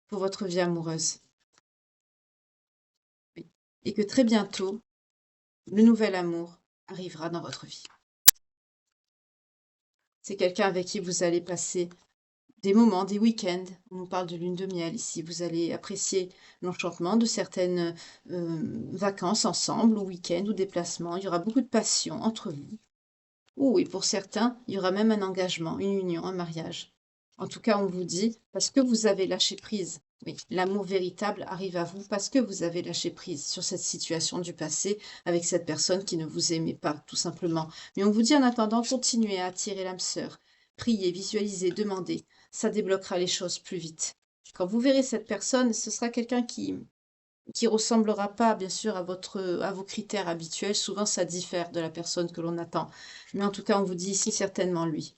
pour votre vie amoureuse. Oui. Et que très bientôt, le nouvel amour arrivera dans votre vie. C'est quelqu'un avec qui vous allez passer des moments, des week-ends. On nous parle de lune de miel ici. Vous allez apprécier l'enchantement de certaines vacances ensemble, ou week-ends, ou déplacements. Il y aura beaucoup de passion entre vous. Oui, pour certains, il y aura même un engagement, une union, un mariage. En tout cas, on vous dit, parce que vous avez lâché prise. Oui, l'amour véritable arrive à vous parce que vous avez lâché prise sur cette situation du passé avec cette personne qui ne vous aimait pas, tout simplement. Mais on vous dit en attendant, continuez à attirer l'âme sœur. Priez, visualisez, demandez. Ça débloquera les choses plus vite. Quand vous verrez cette personne, ce sera quelqu'un qui ressemblera pas, bien sûr, à vos critères habituels. Souvent, ça diffère de la personne que l'on attend. Mais en tout cas, on vous dit ici certainement lui.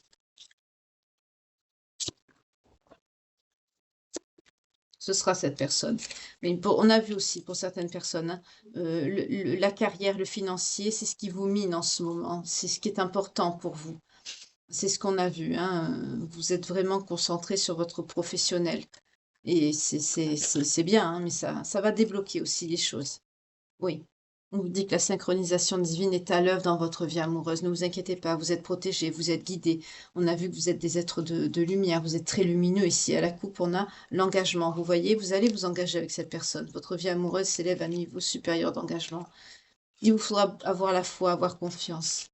Ce sera cette personne. Mais on a vu aussi pour certaines personnes, hein, la carrière, le financier, c'est ce qui vous mine en ce moment. C'est ce qui est important pour vous. C'est ce qu'on a vu. Hein. Vous êtes vraiment concentré sur votre professionnel. Et c'est bien, hein, mais ça va débloquer aussi les choses. Oui. On vous dit que la synchronisation divine est à l'œuvre dans votre vie amoureuse. Ne vous inquiétez pas, vous êtes protégés, vous êtes guidés. On a vu que vous êtes des êtres de lumière, vous êtes très lumineux. Ici, à la coupe, on a l'engagement. Vous voyez, vous allez vous engager avec cette personne. Votre vie amoureuse s'élève à un niveau supérieur d'engagement. Il vous faudra avoir la foi, avoir confiance.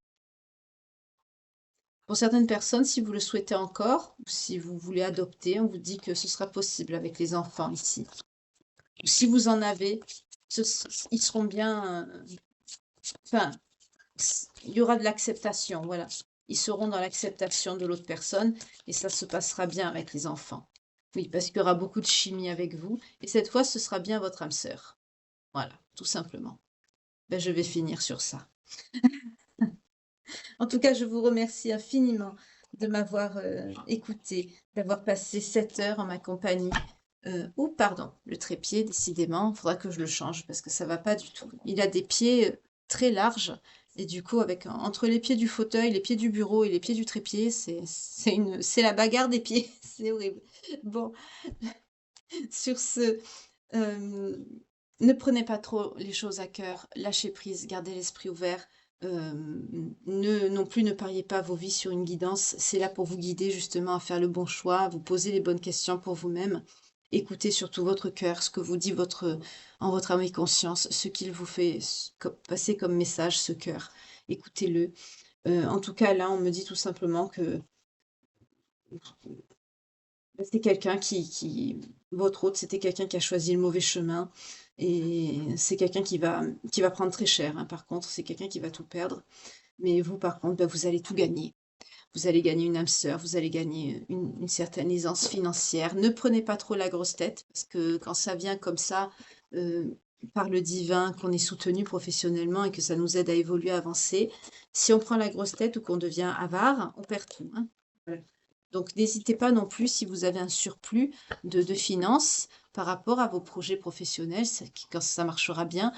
Pour certaines personnes, si vous le souhaitez encore, ou si vous voulez adopter, on vous dit que ce sera possible avec les enfants ici. Si vous en avez, ils seront bien... Enfin, il y aura de l'acceptation, voilà. Ils seront dans l'acceptation de l'autre personne et ça se passera bien avec les enfants. Oui, parce qu'il y aura beaucoup de chimie avec vous et cette fois, ce sera bien votre âme sœur. Voilà, tout simplement. Ben, je vais finir sur ça. En tout cas, je vous remercie infiniment de m'avoir écouté, d'avoir passé 7 heures en ma compagnie. Oh, pardon, le trépied, décidément, il faudra que je le change parce que ça va pas du tout. Il a des pieds très larges et du coup, entre les pieds du fauteuil, les pieds du bureau et les pieds du trépied, c'est la bagarre des pieds. C'est horrible. Bon, sur ce, euh, ne prenez pas trop les choses à cœur, lâchez prise, gardez l'esprit ouvert. Non plus ne pariez pas vos vies sur une guidance, c'est là pour vous guider justement à faire le bon choix, à vous poser les bonnes questions pour vous-même. Écoutez surtout votre cœur, ce que vous dit en votre âme et conscience, ce qu'il vous fait passer comme message, ce cœur. Écoutez-le. En tout cas, là, on me dit tout simplement que c'est quelqu'un votre hôte, c'était quelqu'un qui a choisi le mauvais chemin. Et c'est quelqu'un qui va prendre très cher. Hein. Par contre, c'est quelqu'un qui va tout perdre. Mais vous, par contre, vous allez tout gagner. Vous allez gagner une âme sœur, vous allez gagner une certaine aisance financière. Ne prenez pas trop la grosse tête, parce que quand ça vient comme ça, par le divin, qu'on est soutenu professionnellement et que ça nous aide à évoluer, à avancer, si on prend la grosse tête ou qu'on devient avare, on perd tout. Hein. Voilà. Donc n'hésitez pas non plus si vous avez un surplus de finances par rapport à vos projets professionnels, quand ça marchera bien,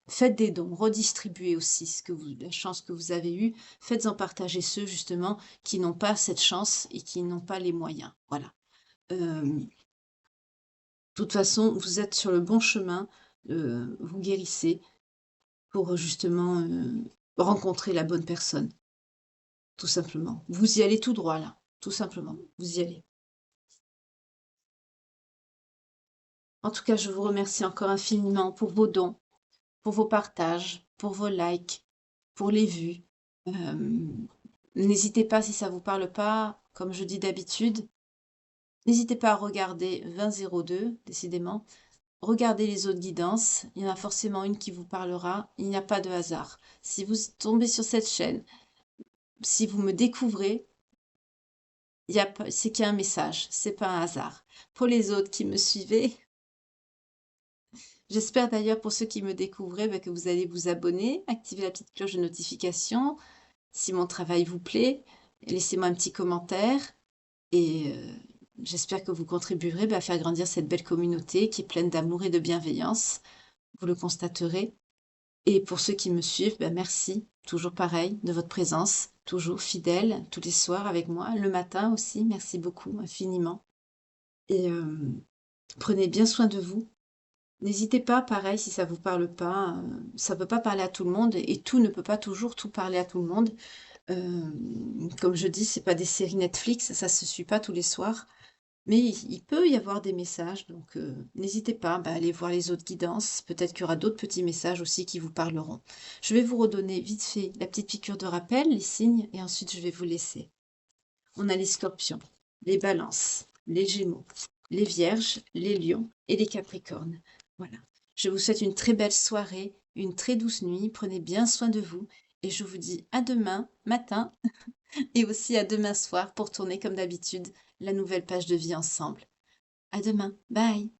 faites des dons, redistribuez aussi la chance que vous avez eue, faites-en partager ceux justement qui n'ont pas cette chance et qui n'ont pas les moyens. Voilà. De toute façon, vous êtes sur le bon chemin, vous guérissez pour justement rencontrer la bonne personne. Tout simplement. Vous y allez tout droit là, tout simplement. Vous y allez. En tout cas, je vous remercie encore infiniment pour vos dons, pour vos partages, pour vos likes, pour les vues. N'hésitez pas, si ça vous parle pas, comme je dis d'habitude, n'hésitez pas à regarder 2002, décidément. Regardez les autres guidances, il y en a forcément une qui vous parlera, il n'y a pas de hasard. Si vous tombez sur cette chaîne, si vous me découvrez, c'est qu'il y a un message, c'est pas un hasard. Pour les autres qui me suivaient, j'espère d'ailleurs pour ceux qui me découvraient que vous allez vous abonner, activer la petite cloche de notification. Si mon travail vous plaît, laissez-moi un petit commentaire et j'espère que vous contribuerez à faire grandir cette belle communauté qui est pleine d'amour et de bienveillance. Vous le constaterez. Et pour ceux qui me suivent, merci, toujours pareil, de votre présence, toujours fidèle, tous les soirs avec moi, le matin aussi, merci beaucoup, infiniment. Et prenez bien soin de vous. N'hésitez pas, pareil, si ça vous parle pas, ça peut pas parler à tout le monde et tout ne peut pas toujours tout parler à tout le monde. Comme je dis, c'est pas des séries Netflix, ça se suit pas tous les soirs. Mais il peut y avoir des messages, donc n'hésitez pas à aller voir les autres guidances. Peut-être qu'il y aura d'autres petits messages aussi qui vous parleront. Je vais vous redonner vite fait la petite piqûre de rappel, les signes, et ensuite je vais vous laisser. On a les scorpions, les balances, les gémeaux, les vierges, les lions et les capricornes. Voilà. Je vous souhaite une très belle soirée, une très douce nuit. Prenez bien soin de vous. Et je vous dis à demain matin et aussi à demain soir pour tourner comme d'habitude la nouvelle page de vie ensemble. À demain. Bye.